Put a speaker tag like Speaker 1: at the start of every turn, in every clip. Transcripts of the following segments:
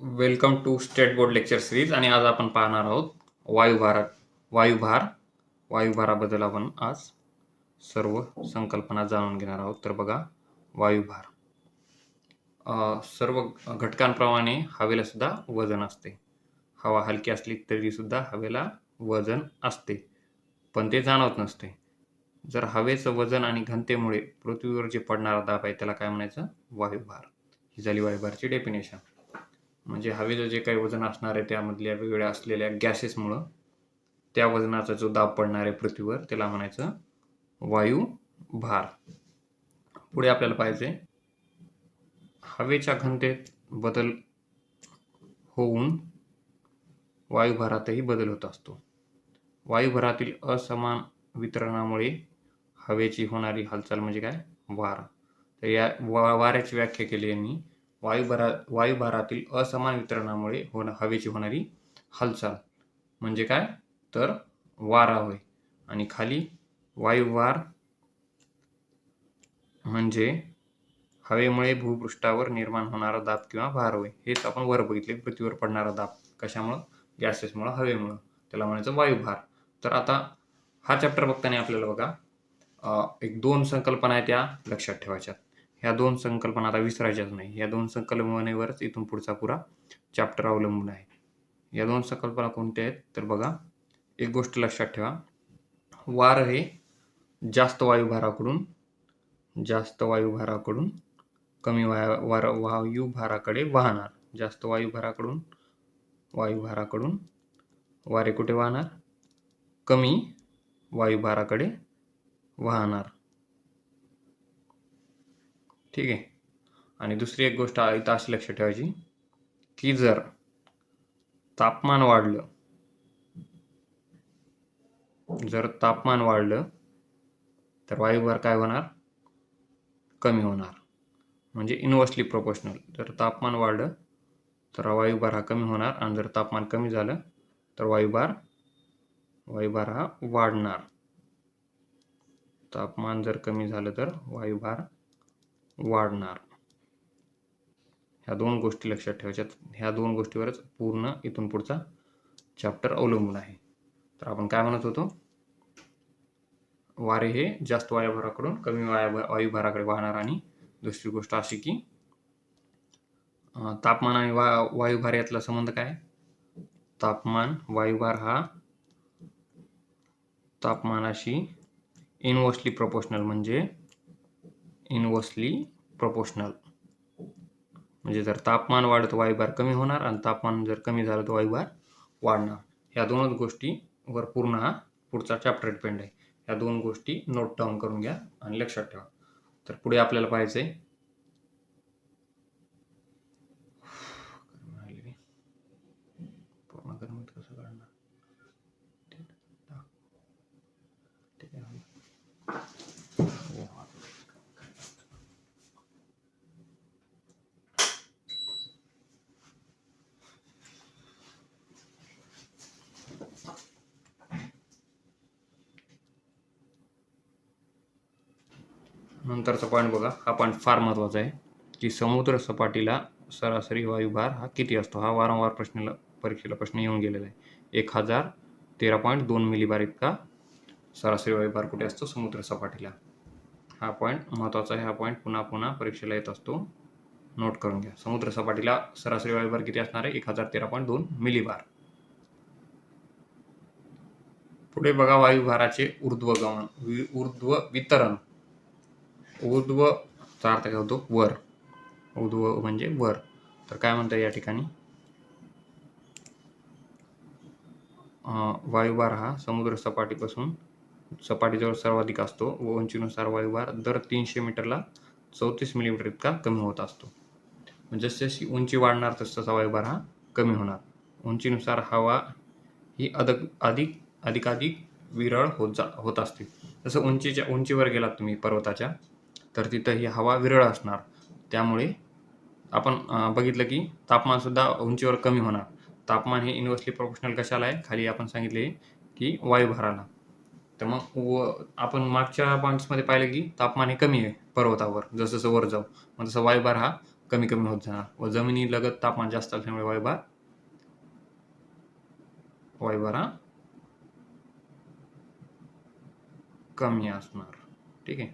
Speaker 1: Welcome to state board lecture series. आणि आज आपण पाहणार आहोत वायुभाराबद्दल आपण आज सर्व संकल्पना जाणून घेणार आहोत. तर बघा, वायुभार सर्व घटकांप्रमाणे हवेला सुद्धा वजन असते. हवा हलकी असली तरी सुद्धा हवेला वजन असते, पण ते जाणवत नसते. जर हवेचं वजन आणि घनतेमुळे पृथ्वीवर जे पडणारा दाब आहे त्याला काय म्हणायचं? वायुभार. ही झाली वायुभारची डेफिनेशन. म्हणजे हवेचं जे काही वजन असणार आहे त्यामधल्या वेगवेगळ्या असलेल्या गॅसेसमुळं त्या वजनाचा जो दाब पडणार आहे पृथ्वीवर त्याला म्हणायचं वायुभार. पुढे आपल्याला पाहिजे हवेच्या घनतेत बदल होऊन वायुभारातही बदल होत असतो. वायुभारातील असमान वितरणामुळे हवेची होणारी हालचाल म्हणजे काय? वारा. तर या वाऱ्याची व्याख्या केली यांनी. वायुभारातील असमान वितरणामुळे हवेची होणारी हालचाल म्हणजे काय? तर वारा होय. आणि खाली वायुभार म्हणजे हवेमुळे भूपृष्ठावर निर्माण होणारा दाब किंवा भार होय. हेच आपण वर बघितले, पृथ्वीवर पडणारा दाब कशामुळं? गॅसेसमुळं, हवेमुळं. त्याला म्हणायचं वायुभार. तर आता हा चॅप्टर बघताना आपल्याला बघा एक 2 संकल्पना आहेत त्या लक्षात ठेवायच्या. ह्या 2 संकल्पना आता विसरायच्याच नाही. या 2 संकल्पनेवरच इथून पुढचा पुरा चॅप्टर अवलंबून आहे. या 2 संकल्पना कोणत्या आहेत? तर बघा, एक गोष्ट लक्षात ठेवा, वार हे जास्त वायुभाराकडून कमी वायुभाराकडे वाहणार. जास्त वायुभाराकडून वारे कुठे वाहणार? कमी वायुभाराकडे वाहणार. ठीक आहे. आणि दुसरी एक गोष्ट इथं अशी लक्षात ठेवायची की जर तापमान वाढलं तर वायुभार काय होणार? कमी होणार. म्हणजे इनव्हर्सली प्रोपोर्शनल. जर तापमान वाढलं तर वायुभार हा कमी होणार, आणि जर तापमान कमी झालं तर वायुभार हा वाढणार. तापमान जर कमी झालं तर वायुभार वाढणार. ह्या 2 गोष्टी लक्षात ठेवायच्यात. ह्या 2 गोष्टीवरच पूर्ण इथून पुढचा चॅप्टर अवलंबून आहे. तर आपण काय म्हणत होतो? वारे हे जास्त वायुभाराकडून कमी वायुभाराकडे वाहणार. आणि दुसरी गोष्ट अशी की तापमान आणि वायुभार यातला संबंध काय? वायुभार हा तापमानाशी इनव्हर्सली प्रोपोर्शनल. म्हणजे जर तापमान वाढलं तर वायुभार कमी होणार, आणि तापमान जर कमी झालं तर वायुभार वाढणार. ह्या 2च गोष्टीवर पूर्ण हा पुढचा चॅप्टर डिपेंड आहे. ह्या 2 गोष्टी नोट डाऊन करून घ्या आणि लक्षात ठेवा. तर पुढे आपल्याला पाहायचंय कसं काढणार. नंतरचा पॉईंट बघा. हा पॉईंट फार महत्त्वाचा आहे की समुद्र सपाटीला सरासरी वायुभार हा किती असतो? हा वारंवार परीक्षेला प्रश्न येऊन गेलेला आहे. 1013.2 मिलीबार इतका सरासरी वायुभार कुठे असतो? समुद्र सपाटीला. हा पॉईंट महत्त्वाचा आहे. हा पॉईंट पुन्हा पुन्हा परीक्षेला येत असतो. नोट करून घ्या. समुद्र सपाटीला सरासरी वायुभार किती असणार आहे? 1013.2 मिलीबार. पुढे बघा, वायुभाराचे ऊर्ध्व वितरण. ऊर्ध्वचा अर्थ काय होतो? वर. ऊर्ध्व म्हणजे वर. तर काय म्हणतात या ठिकाणी? वायुभार हा समुद्र सपाटीजवळ सर्वाधिक असतो व उंचीनुसार वायुभार दर 300 मीटरला 34 मिलीमीटर इतका कमी होत असतो. म्हणजे जशी उंची वाढणार तसा वायुभार हा कमी होणार. उंचीनुसार हवा ही अधिक विरळ होत असते. जसं उंचीवर गेलात तुम्ही पर्वताच्या, तर तिथं ही हवा विरळ असणार. त्यामुळे आपण बघितलं की तापमान सुद्धा उंचीवर कमी होणार. तापमान हे इनव्हर्सली प्रोपोर्शनल कशाला आहे? खाली आपण सांगितले की वायुभाराला. तर मग आपण मागच्या पॉईंट्समध्ये पाहिलं की तापमान हे कमी आहे पर्वतावर जसं वर जाऊ, मग तसं वायुभार हा कमी कमी होत जाणार व जमिनीलगत तापमान जास्त असल्यामुळे वायुभार हा कमी असणार. ठीक आहे.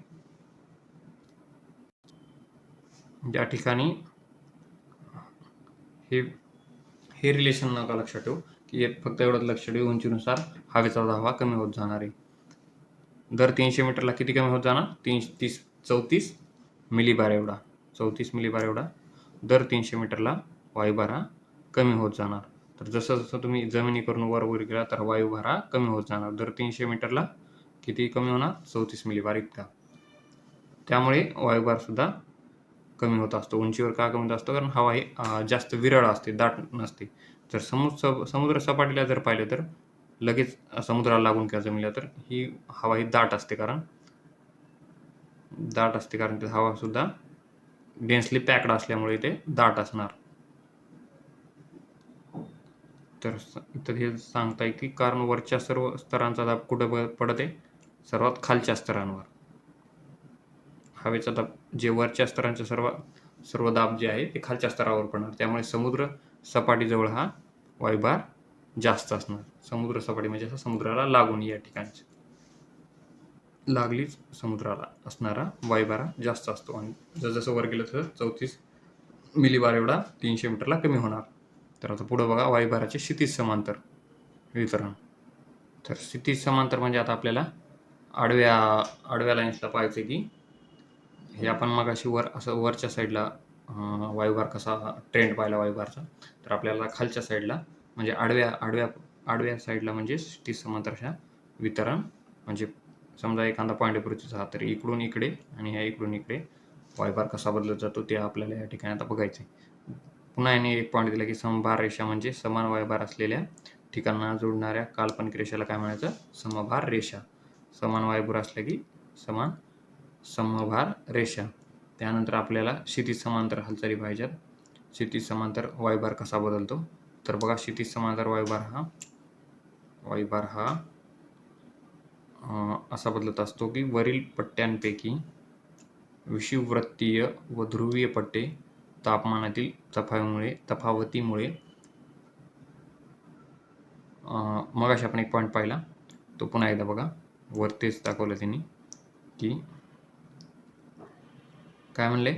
Speaker 1: या ठिकाणी हे रिलेशन नका लक्षात ठेवू की फक्त एवढंच लक्षात ठेवू, उंचीनुसार हवेचा दाब कमी होत जाणार आहे. दर 300 मीटरला किती कमी होत जाणार? 34 मिलीबार एवढा. 34 मिलीबार एवढा दर 300 मीटरला वायुभार हा कमी होत जाणार. तर जसं जसं तुम्ही जमिनीवरून वर गेला तर वायुभार हा कमी होत जाणार. दर 300 मीटरला किती कमी होणार? 34 मिलीबार इतका. त्यामुळे वायुभार सुद्धा कमी होत असतो. उंचीवर का कमी होत असतो? कारण हवा ही जास्त विरळ असते, दाट नसते. जर समुद्र सपाटीला जर पाहिलं तर लगेच समुद्राला लागून किंवा जमिनीला तर ही हवा ही दाट असते, कारण ती हवा सुद्धा डेन्सली पॅक्ड असल्यामुळे ते दाट असणार. तर इथं हे सांगता येईल की कारण वरच्या सर्व स्तरांचा दाब कुठं पडत आहे? सर्वात खालच्या स्तरांवर. हवेचा दाब जे वरच्या स्तरांचे सर्व दाब जे आहे ते खालच्या स्तरावर पडणार. त्यामुळे समुद्र सपाटीजवळ हा वायुभार जास्त असणार. समुद्र सपाटी म्हणजे असं समुद्राला लागून या ठिकाणी लागलीच समुद्राला असणारा वायुभार जास्त असतो. आणि जसं वर गेलं तसं 34 मिलीबार एवढा 300 मीटरला कमी होणार. तर आता पुढं बघा वायुभाराचे क्षितिज समांतर वितरण. तर क्षितिज समांतर म्हणजे आता आपल्याला आडव्या लाईन्सला पाहायचं की हे आपण मगाशी वरच्या साईडला वायुभार कसा ट्रेंड पाहिला वायुभारचा, तर आपल्याला खालच्या साईडला म्हणजे आडव्या साईडला म्हणजे क्षितिज समांतर अशा वितरण. म्हणजे समजा एखादा पॉईंट पृथ्वीचा हा, तर इकडून इकडे आणि ह्या इकडून इकडे वायुभार कसा बदलत जातो ते आपल्याला या ठिकाणी आता बघायचं आहे. पुन्हा याने एक पॉईंट दिला की समभार रेषा म्हणजे समान वायुभार असलेल्या ठिकाणांना जोडणाऱ्या काल्पनिक रेषेला काय म्हणायचं? समभार रेषा. समान वायुभार असल्या की समभार रेषा. त्यानंतर आपल्याला क्षितिज समांतर हालचाली पाहिजेत. क्षितिज समांतर वायुभार कसा बदलतो? तर बघा, क्षितिज समांतर वायुभार हा असा बदलत असतो की वरील पट्ट्यांपैकी विषुववृत्तीय व ध्रुवीय पट्टे तापमानातील तफावतीमुळे मगाशी आपण एक पॉईंट पाहिला, तो पुन्हा एकदा बघा. वरतीच दाखवलं त्यांनी की काय म्हणले?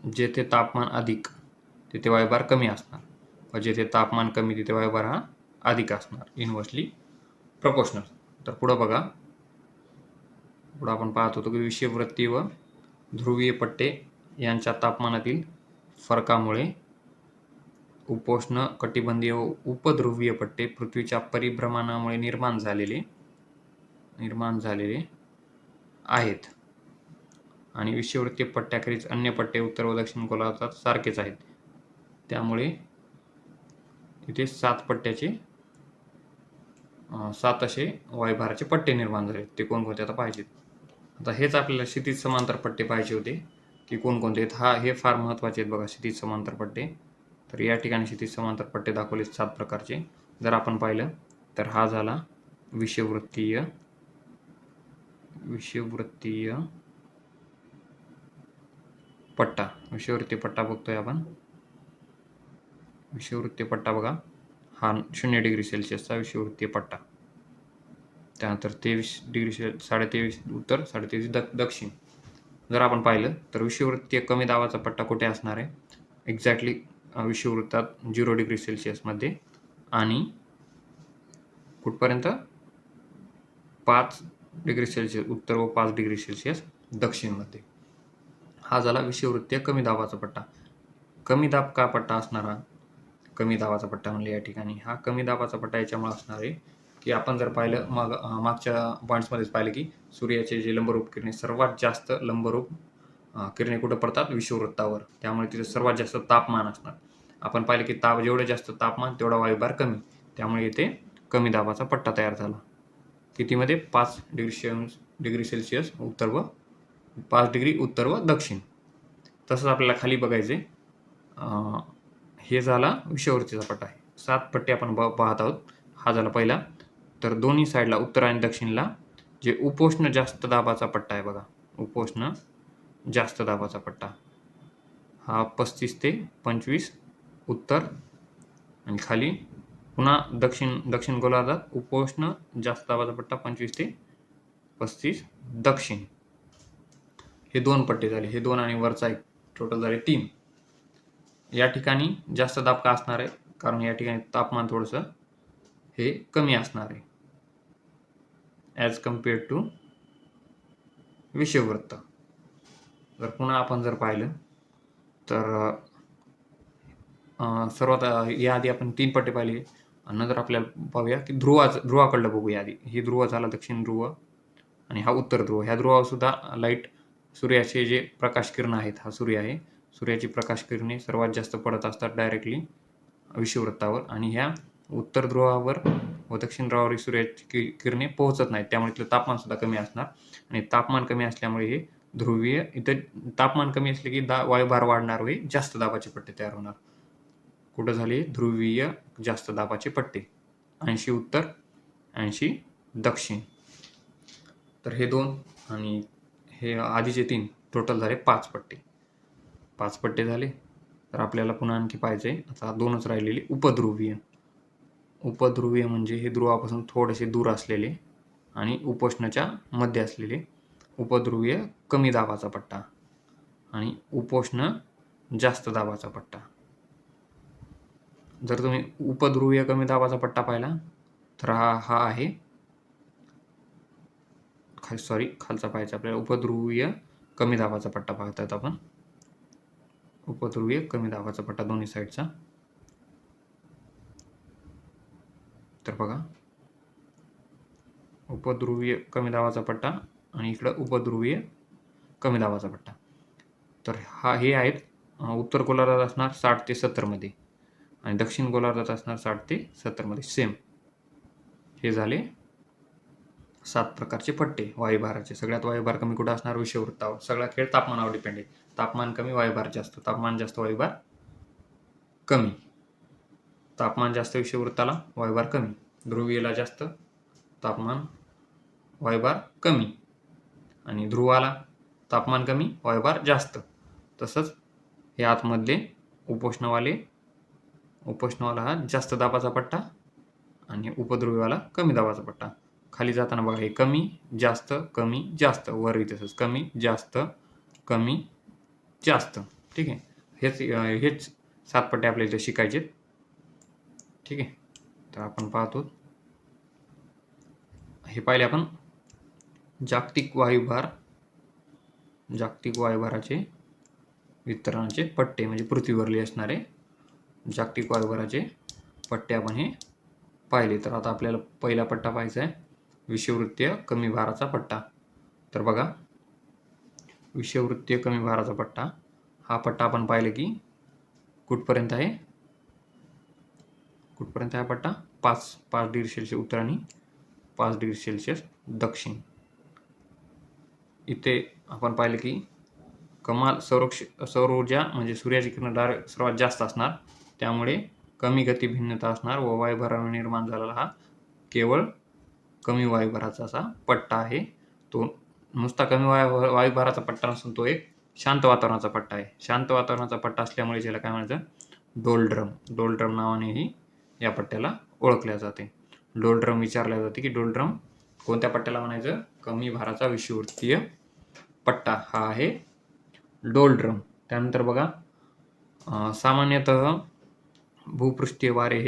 Speaker 1: जेथे तापमान अधिक तिथे वायुभार कमी असणार व जेथे तापमान कमी तिथे वायुभार हा अधिक असणार. Inversely proportional. तर पुढं बघा, पुढं आपण पाहत होतो की विषुववृत्तीय व ध्रुवीय पट्टे यांच्या तापमानातील फरकामुळे उपोष्ण कटिबंधीय व उपध्रुवीय पट्टे पृथ्वीच्या परिभ्रमणामुळे निर्माण झालेले आहेत आणि विषुववृत्तीय पट्ट्याखेरीज अन्य पट्टे उत्तर व दक्षिण गोलार्धात सारखेच आहेत. त्यामुळे इथे 7 असे वायुभाराचे पट्टे निर्माण झाले. ते कोणकोणते आता पाहिजेत. आता हेच आपल्याला क्षितिज समांतर पट्टे पाहिजे होते की कोणकोणते आहेत. हे फार महत्त्वाचे आहेत बघा, क्षितिज समांतर पट्टे. तर या ठिकाणी क्षितिज समांतर पट्टे दाखवले 7 प्रकारचे. जर आपण पाहिलं तर हा झाला विषुववृत्तीय पट्टा. विषुववृत्तीय पट्टा बघतोय आपण. विषुववृत्तीय पट्टा बघा, हा 0 डिग्री सेल्सिअसचा विषुववृत्तीय पट्टा. त्यानंतर 23 उत्तर, 23 दक्षिण. जर आपण पाहिलं तर विषुववृत्तीय कमी दाबाचा पट्टा कुठे असणार आहे? एक्झॅक्टली विषुववृत्तात 0 डिग्री सेल्सिअसमध्ये आणि कुठपर्यंत? 5 डिग्री सेल्सिअस उत्तर व 5 डिग्री सेल्सिअस दक्षिणमध्ये. हा झाला विषुववृत्तीय कमी दाबाचा पट्टा. कमी दाब का पट्टा असणारा? कमी दाबाचा पट्टा म्हणले या ठिकाणी. हा कमी दाबाचा पट्टा याच्यामुळे असणार आहे की आपण जर पाहिलं मागच्या पॉईंट्समध्येच पाहिलं की सूर्याचे जे लंबरूप किरणे, सर्वात जास्त लंबरूप किरणे कुठं पडतात? विषुववृत्तावर. त्यामुळे तिथे सर्वात जास्त तापमान असणार. आपण पाहिलं की जेवढं जास्त तापमान तेवढा वायुभार कमी. त्यामुळे इथे कमी दाबाचा पट्टा तयार झाला. कितीमध्ये? 5 डिग्री सेल्सिअस उत्तर व 5 डिग्री उत्तर व दक्षिण. तसंच आपल्याला खाली बघायचे. हे झाला विषुववृत्तीचा पट्टा आहे. 7 पट्टे आपण पाहत आहोत. हा झाला पहिला. तर दोन्ही साईडला उत्तर आणि दक्षिणला जे उपोष्ण जास्त दाबाचा पट्टा आहे बघा, उपोष्ण जास्त दाबाचा पट्टा, हा 35 ते 25 उत्तर, आणि खाली पुन्हा दक्षिण गोलार्धात उपोष्ण जास्त दाबाचा पट्टा 25 ते 35 दक्षिण. हे 2 पट्टे झाले, हे 2 आणि वरचा एक, टोटल झाले 3. या ठिकाणी जास्त दाब का असणार आहे, कारण या ठिकाणी तापमान थोडंसं हे कमी असणार आहे ॲज कम्पेअर्ड टू विषुववृत्त. जर पुन्हा आपण जर पाहिलं तर सर्वात याआधी आपण 3 पट्टे पाहिले, नंतर आपल्याला पाहूया की ध्रुवाकडलं बघूया आधी. ही ध्रुव झाला दक्षिण ध्रुव आणि हा उत्तर ध्रुव. ह्या ध्रुवावर सुद्धा लाईट, सूर्याचे जे प्रकाश किरण आहेत, हा सूर्य आहे, सूर्याची प्रकाश किरणे सर्वात जास्त पडत असतात डायरेक्टली विषुववृत्तावर, आणि ह्या उत्तर ध्रुवावर व दक्षिण ध्रुवावर सूर्याची किरणे पोहोचत नाहीत, त्यामुळे इथलं तापमान सुद्धा कमी असणार. आणि तापमान कमी असल्यामुळे हे ध्रुवीय, इथं तापमान कमी असले की वायुभार वाढणार व जास्त दाबाचे पट्टे तयार होणार. कुठं झाले? ध्रुवीय जास्त दाबाचे पट्टे, 80 उत्तर 80 दक्षिण. तर हे 2 आणि हे आधीचे 3 टोटल झाले 5 पट्टे. 5 पट्टे झाले. तर आपल्याला पुन्हा आणखी पाहिजे आता 2च राहिलेले उपध्रुवीय. उपध्रुवीय म्हणजे हे ध्रुवापासून थोडेसे दूर असलेले आणि उपोष्णच्या मध्ये असलेले उपध्रुवीय कमी दाबाचा पट्टा आणि उपोष्ण जास्त दाबाचा पट्टा. जर तुम्ही उपध्रुवीय कमी दाबाचा पट्टा पाहिला तर हा आहे, खालचा पाहायचा आपल्याला. उपध्रुवीय कमी दाबाचा पट्टा पाहतात आपण, उपध्रुवीय कमी दाबाचा पट्टा दोन्ही साईडचा. तर बघा, उपध्रुवीय कमी दाबाचा पट्टा आणि इकडं उपध्रुवीय कमी दाबाचा पट्टा. तर हे आहेत उत्तर गोलार्धात असणार 60 ते 70 मध्ये आणि दक्षिण गोलार्धात असणार 60 ते 70 मध्ये सेम. हे झाले 7 प्रकारचे पट्टे वायुभाराचे. सगळ्यात वायुभार कमी कुठं असणार? विषुववृत्तावर. सगळा खेळ तापमानावर डिपेंड आहे. तापमान कमी वायुभार जास्त, तापमान जास्त वायुभार कमी. तापमान जास्त विषुववृत्ताला, वायुभार कमी. ध्रुवीयला जास्त, तापमान वायुभार कमी, आणि ध्रुवाला तापमान कमी वायुभार जास्त. तसंच हे आतमधले उपोष्णवाला हा जास्त दाबाचा पट्टा आणि उपध्रुवीवाला कमी दाबाचा पट्टा. खाली जाताना बघा हे कमी जास्त कमी जास्त, वरही तसंच कमी जास्त कमी जास्त. ठीक आहे, हेच 7 पट्टे आपल्याला इथे शिकायचे. ठीक आहे, तर आपण पाहतो हे पाहिले आपण जागतिक वायुभाराचे वितरणाचे पट्टे, म्हणजे पृथ्वीवरले असणारे जागतिक वायुभाराचे पट्टे आपण हे पाहिले. तर आता आपल्याला पहिला पट्टा पाहायचा आहे विषुववृत्तीय कमी भाराचा पट्टा. तर बघा, विषुववृत्तीय कमी भाराचा पट्टा, हा पट्टा आपण पाहिलं की कुठपर्यंत आहे हा पट्टा? 5 डिग्री सेल्सिअस उत्तर आणि 5 डिग्री सेल्सिअस दक्षिण. इथे आपण पाहिलं की कमाल सौर ऊर्जा म्हणजे सूर्याची किरण सर्वात जास्त असणार, त्यामुळे कमी गती भिन्नता असणार व वायुभाराने निर्माण झालेला हा केवळ कमी वायुभाराचा असा पट्टा आहे. तो नुसता कमी वायुभाराचा पट्टा नसून तो एक शांत वातावरणाचा पट्टा आहे. शांत वातावरणाचा पट्टा असल्यामुळे ज्याला काय म्हणायचं? डोलड्रम नावानेही या पट्ट्याला ओळखल्या जाते. डोलड्रम विचारल्या जाते की डोलड्रम कोणत्या पट्ट्याला म्हणायचं? कमी भाराचा विषुववृत्तीय पट्टा हा आहे डोलड्रम. त्यानंतर बघा, सामान्यतः भूपृष्ठीय वारे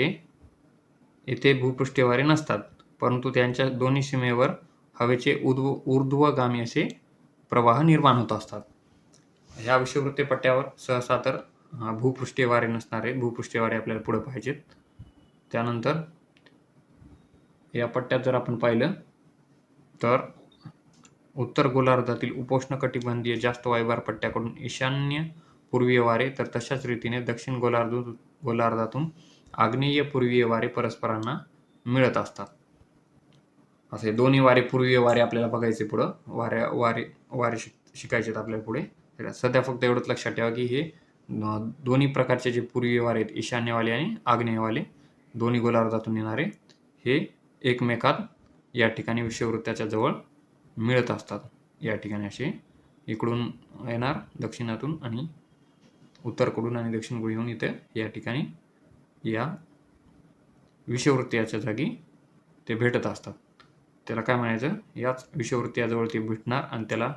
Speaker 1: येथे भूपृष्ठीय वारे नसतात, परंतु त्यांच्या दोन्ही सीमेवर हवेचे ऊर्ध्वगामी असे प्रवाह निर्माण होत असतात. ह्या विषुववृत्तीय पट्ट्यावर सहसा तर भूपृष्ठीय वारे नसणार आहेत. भूपृष्ठीय वारे आपल्याला पुढे पाहिजेत. त्यानंतर या पट्ट्यात जर आपण पाहिलं तर उत्तर गोलार्धातील उपोष्ण कटिबंधीय जास्त वायुभार पट्ट्याकडून ईशान्य पूर्वीय वारे, तर तशाच रीतीने दक्षिण गोलार्धातून आग्नेय पूर्वीय वारे परस्परांना मिळत असतात. असे दोन्ही पूर्वीय वारे आपल्याला बघायचे पुढं. वारे शिकायचे आपल्याला पुढे. सध्या फक्त एवढंच लक्षात ठेवा की हे दोन्ही प्रकारचे जे पूर्वीय वारे आहेत, ईशान्यवाले आणि आग्नेयवाले, दोन्ही गोलार्धातून येणारे, हे एकमेकात या ठिकाणी विषुववृत्ताच्या जवळ मिळत असतात. या ठिकाणी असे इकडून येणार दक्षिणातून आणि उत्तरकडून आणि दक्षिणकडून येऊन इथे या ठिकाणी या विषुववृत्ताच्या जागी ते भेटत असतात. त्याला काय म्हणायचं, याच विषुववृत्ताजवळ ते भेटणार आणि त्याला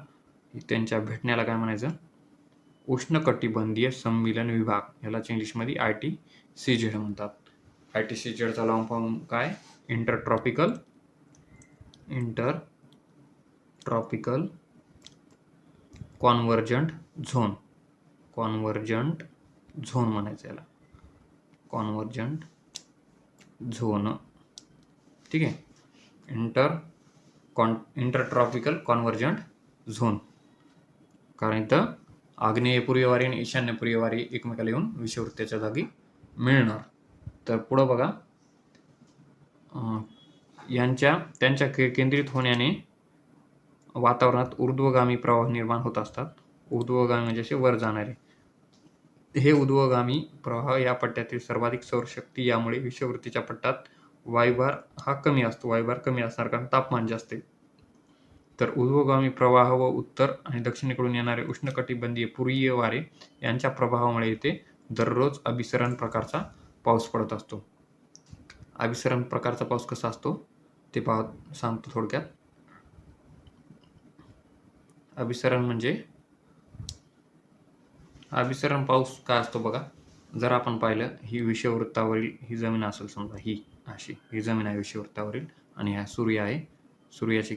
Speaker 1: त्यांच्या भेटण्याला काय म्हणायचं, उष्णकटिबंधीय सम्मीलन विभाग, यालाच इंग्लिशमध्ये ITCZ म्हणतात. ITCZचा लॉंग फॉर्म काय, इंटरट्रॉपिकल कॉन्व्हर्जंट झोन म्हणायचं याला, कॉन्व्हर्जंट झोन. ठीक आहे, इंटरट्रॉपिकल कॉन्व्हर्जंट झोन, कारण इथं आग्नेय पूर्वेवारी आणि ईशान्य पूर्वेवारी एकमेकाला येऊन विषुववृत्ताच्या जागी मिळणार. तर पुढं बघा, त्यांच्या केंद्रित होण्याने वातावरणात ऊर्ध्वगामी प्रवाह निर्माण होत असतात. ऊर्ध्वगामी म्हणजे असे वर जाणारे. हे ऊर्ध्वगामी प्रवाह या पट्ट्यातील सर्वाधिक सौरशक्ती, यामुळे विषुववृत्ताच्या पट्ट्यात वायुभार हा कमी असतो. वायुभार कमी असणार कारण तापमान जास्त आहे. तर ऊर्ध्वगामी प्रवाह व उत्तर आणि दक्षिणेकडून येणारे उष्णकटिबंधीय पूर्वीय वारे यांच्या प्रभावामुळे इथे दररोज अभिसरण प्रकारचा पाऊस पडत असतो. अभिसरण प्रकारचा पाऊस कसा असतो ते सांगतो थोडक्यात. अभिसरण पाऊस काय असतो बघा. जर आपण पाहिलं, ही विषुववृत्तावरील ही जमीन असेल समजा, ही जमीन आहे विषुववृत्तावरील आणि हा सूर्य आहे. सूर्याची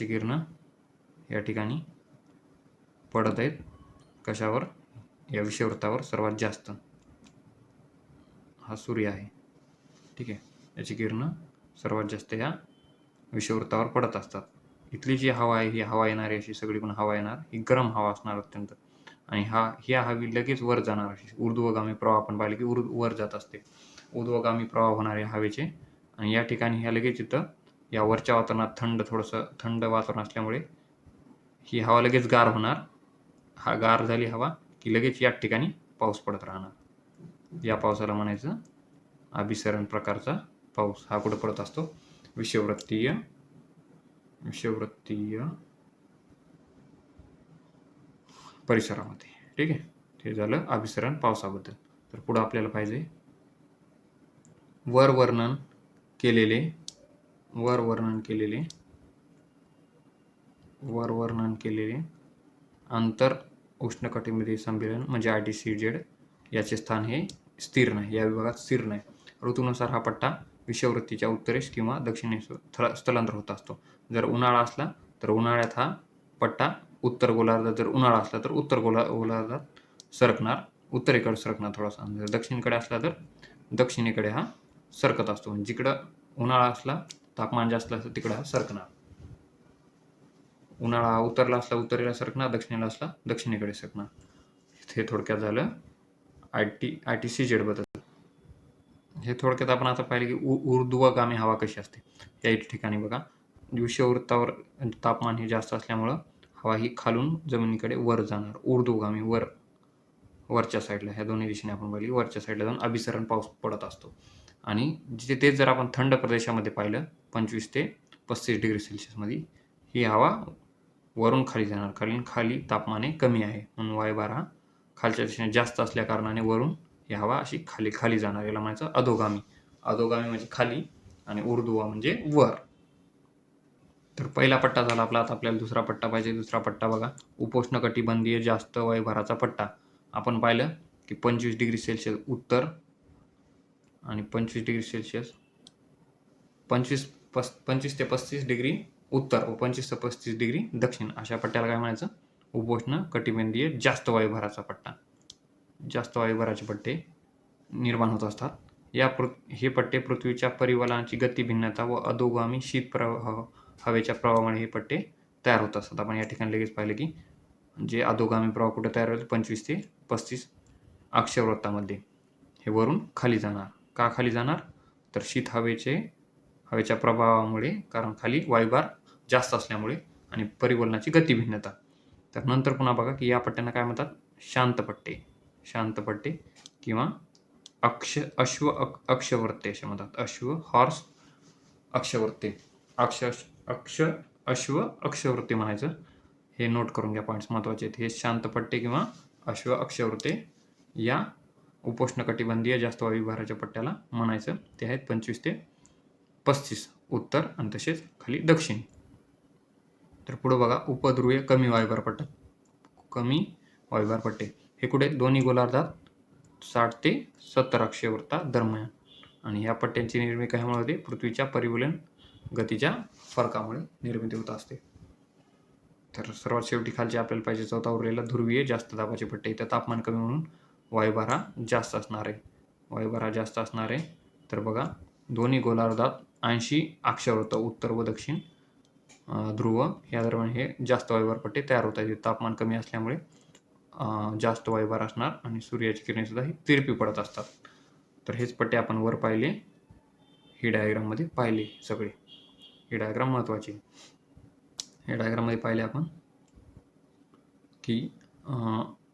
Speaker 1: किरणं या ठिकाणी पडत आहेत. कशावर, या विषुववृत्तावर सर्वात जास्त हा सूर्य आहे. ठीक आहे, याची किरणं सर्वात जास्त या विषुववृत्तावर पडत असतात. इथली जी हवा आहे, ही हवा येणारी अशी सगळी पण हवा येणार, ही गरम हवा असणार अत्यंत, आणि ह्या हवी लगेच वर जाणार. अशी ऊर्ध्वगामी प्रवाह आपण पाहिले की वर जात असते. ऊर्ध्वगामी प्रवाह होणारे हवेचे, आणि या ठिकाणी ह्या लगेच इथं या वरच्या वातावरणात थोडंसं थंड वातावरण असल्यामुळे ही हवा लगेच गार होणार. गार झाली हवा की लगेच या ठिकाणी पाऊस पडत राहणार. या पावसाला म्हणायचं अभिसरण प्रकारचा पाऊस. हा कुठं पडत असतो, विषुववृत्तीय परिसरामध्ये. ठीक आहे, हे झालं अभिसरण पावसाबद्दल. तर पुढं आपल्याला पाहिजे वर वर्णन केलेले आंतर उष्णकटिबंधीय संमेलन म्हणजे ITCZ याचे स्थान हे स्थिर नाही, या विभागात स्थिर नाही. ऋतूनुसार हा पट्टा विषुववृत्ताच्या उत्तरेस किंवा दक्षिणेस स्थलांतर होत असतो. जर उन्हाळा असला तर उन्हाळ्यात हा पट्टा उत्तर गोलार्धात, जर उन्हाळा असला तर उत्तर गोलार्धात सरकणार, उत्तरेकडे सरकणार थोडासा. जर दक्षिणेकडे असला तर दक्षिणेकडे हा सरकत असतो. जिकडं उन्हाळा असला, तापमान जास्त असलं, तिकडं हा सरकणार. उन्हाळा उत्तरला असला उत्तरेला सरकणार, दक्षिणेला असला दक्षिणेकडे सरकणार. हे थोडक्यात झालं ITCZ बद्दल. हे थोडक्यात आपण आता पाहिलं की ऊर्ध्वगामी हवा कशी असते. या ठिकाणी बघा, विषुववृत्तावर तापमान हे जास्त असल्यामुळं हवा ही खालून जमिनीकडे वर जाणार. ऊर्ध्वगामी वरच्या साईडला, ह्या दोन्ही दिशेने आपण पाहिली, वरच्या साईडला जाऊन अभिसरण पाऊस पडत असतो. आणि तेच जर आपण थंड प्रदेशामध्ये पाहिलं, 25 ते 35 डिग्री सेल्सिअसमध्ये, ही हवा वरून खाली जाणार, कारण खाली तापमाने कमी आहे म्हणून वायुभार हा खालच्या दिशेने जास्त असल्या कारणाने वरून ही हवा अशी खाली जाणार. याला म्हणायचं अधोगामी म्हणजे खाली, आणि ऊर्ध्व म्हणजे वर. तर पहिला पट्टा झाला आपला. आता आपल्याला दुसरा पट्टा पाहिजे. दुसरा पट्टा बघा, उपोष्णकटिबंधीय जास्त वायुभाराचा पट्टा. आपण पाहिलं की 25 डिग्री सेल्सिअस उत्तर आणि 25 डिग्री सेल्सिअस 25 ते 35 डिग्री उत्तर व 25 ते 35 डिग्री दक्षिण, अशा पट्ट्याला काय म्हणायचं, उपोष्ण कटिबंधीय जास्त वायुभाराचा पट्टा. जास्त वायुभाराचे पट्टे निर्माण होत असतात. हे पट्टे पृथ्वीच्या परिवलनाची गती भिन्नता व अधोगामी शीत प्रवाह हवेच्या प्रवाहामुळे हे पट्टे तयार होत असतात. आपण या ठिकाणी लगेच पाहिलं की जे अधोगामी प्रवाह कुठे तयार होते, 25 ते 35 अक्षवृत्तामध्ये. हे वरून खाली जाणार. का खाली जाणार, तर शीत हवेच्या प्रभावामुळे, कारण खाली वायुभार जास्त असल्यामुळे, आणि परिवलनाची गती भिन्नता. तर नंतर पुन्हा बघा की या पट्ट्यांना काय म्हणतात, शांत पट्टे किंवा अक्षवृत्ते असे म्हणतात. हॉर्स अक्षवृत्ते. अश्व अक्षवृत्ती म्हणायचं. हे नोट करून घ्या, पॉईंट्स महत्त्वाचे आहेत. हे शांत पट्टे किंवा अश्व अक्षवृत्ते या उपोष्णकटिबंधीय जास्त वायुभाराच्या पट्ट्याला म्हणायचं. ते आहेत 25 ते 35 उत्तर आणि तसेच खाली दक्षिण. तर पुढे बघा, उपध्रुवीय कमी वायुभार पट्टा, कमी वायुभार पट्टे हे कुठे? दोन्ही गोलार्धात 60 ते 70 अक्षवृत्ता दरम्यान. आणि ह्या पट्ट्यांची निर्मिती कशामुळे होते? पृथ्वीच्या परिवलन गतीच्या फरकामुळे निर्मिती होत असते. तर सर्वात शेवटी खालचे आपल्याला पाहिजे चौथा उरलेला ध्रुवीय जास्त दाबाचे पट्टे. इथं तापमान कमी म्हणून वायुभार हा जास्त असणार आहे. वायुभार हा जास्त असणार आहे. तर बघा, दोन्ही गोलार्धात 80 अक्षवृत्त उत्तर व दक्षिण ध्रुव या दरम्यान हे जास्त वायुभार पट्टे तयार होत आहेत. तापमान कमी असल्यामुळे जास्त वायुभार असणार आणि सूर्याची किरणे सुद्धा ही तिरपी पडत असतात. तर हेच पट्टे आपण वर पाहिले, ही डायग्राममध्ये पाहिले सगळे. ही डायग्राम महत्त्वाची. या डायग्राममध्ये पाहिले आपण की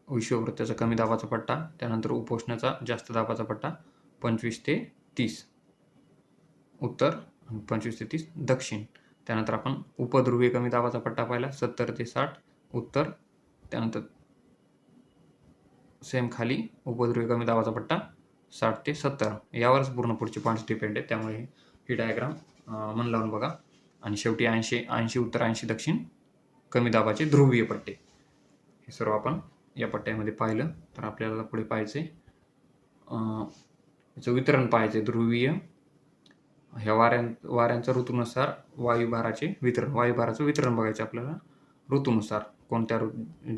Speaker 1: विषुववृत्ताचा कमी दाबाचा पट्टा, त्यानंतर उपोष्णाचा जास्त दाबाचा पट्टा 25 ते 30 उत्तर आणि 25 ते 30 दक्षिण. त्यानंतर आपण उपध्रुवीय कमी दाबाचा पट्टा पाहिला 70 ते 60 उत्तर. त्यानंतर सेम खाली उपध्रुवीय कमी दाबाचा पट्टा 60 ते 70. यावरच पूर्ण पुढचे पॉईंट्स डिपेंड आहेत. त्यामुळे ही डायग्राम मन लावून बघा. आणि शेवटी 80 उत्तर 80 दक्षिण कमी दाबाचे ध्रुवीय पट्टे. हे सर्व आपण या पट्ट्यामध्ये पाहिलं. तर आपल्याला पुढे पाहायचे याचं वितरण पाहायचे. ध्रुवीय ह्या वाऱ्यांच्या ऋतूनुसार वायुभाराचं वितरण बघायचं आपल्याला ऋतूनुसार. कोणत्या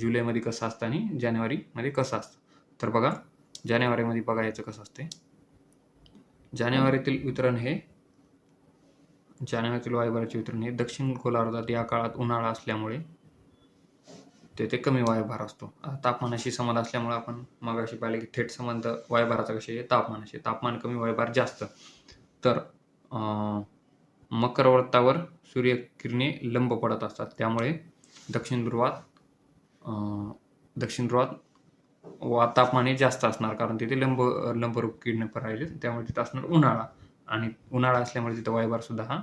Speaker 1: जुलैमध्ये कसं असतं आणि जानेवारीमध्ये कसं असतं. तर बघा, जानेवारीमध्ये बघा याचं कसं असते. जानेवारीतील वायुभाराचे वितरण हे दक्षिण गोलार्धात या काळात उन्हाळा असल्यामुळे तेथे कमी वायुभार असतो. तापमानाशी संबंध असल्यामुळे आपण मगाशी पाहिले की थेट संबंध वायुभाराचा कसे आहे? तापमानाशी. तापमान कमी, वायुभार जास्त. तर मकर वृत्तावर सूर्यकिरणे लंब पडत असतात. त्यामुळे दक्षिण ध्रुवात तापमान हे जास्त असणार, कारण तिथे लंबरूप किरणे राहिले. त्यामुळे तिथं असणार उन्हाळा. आणि उन्हाळा असल्यामुळे तिथं वायुभार सुद्धा हा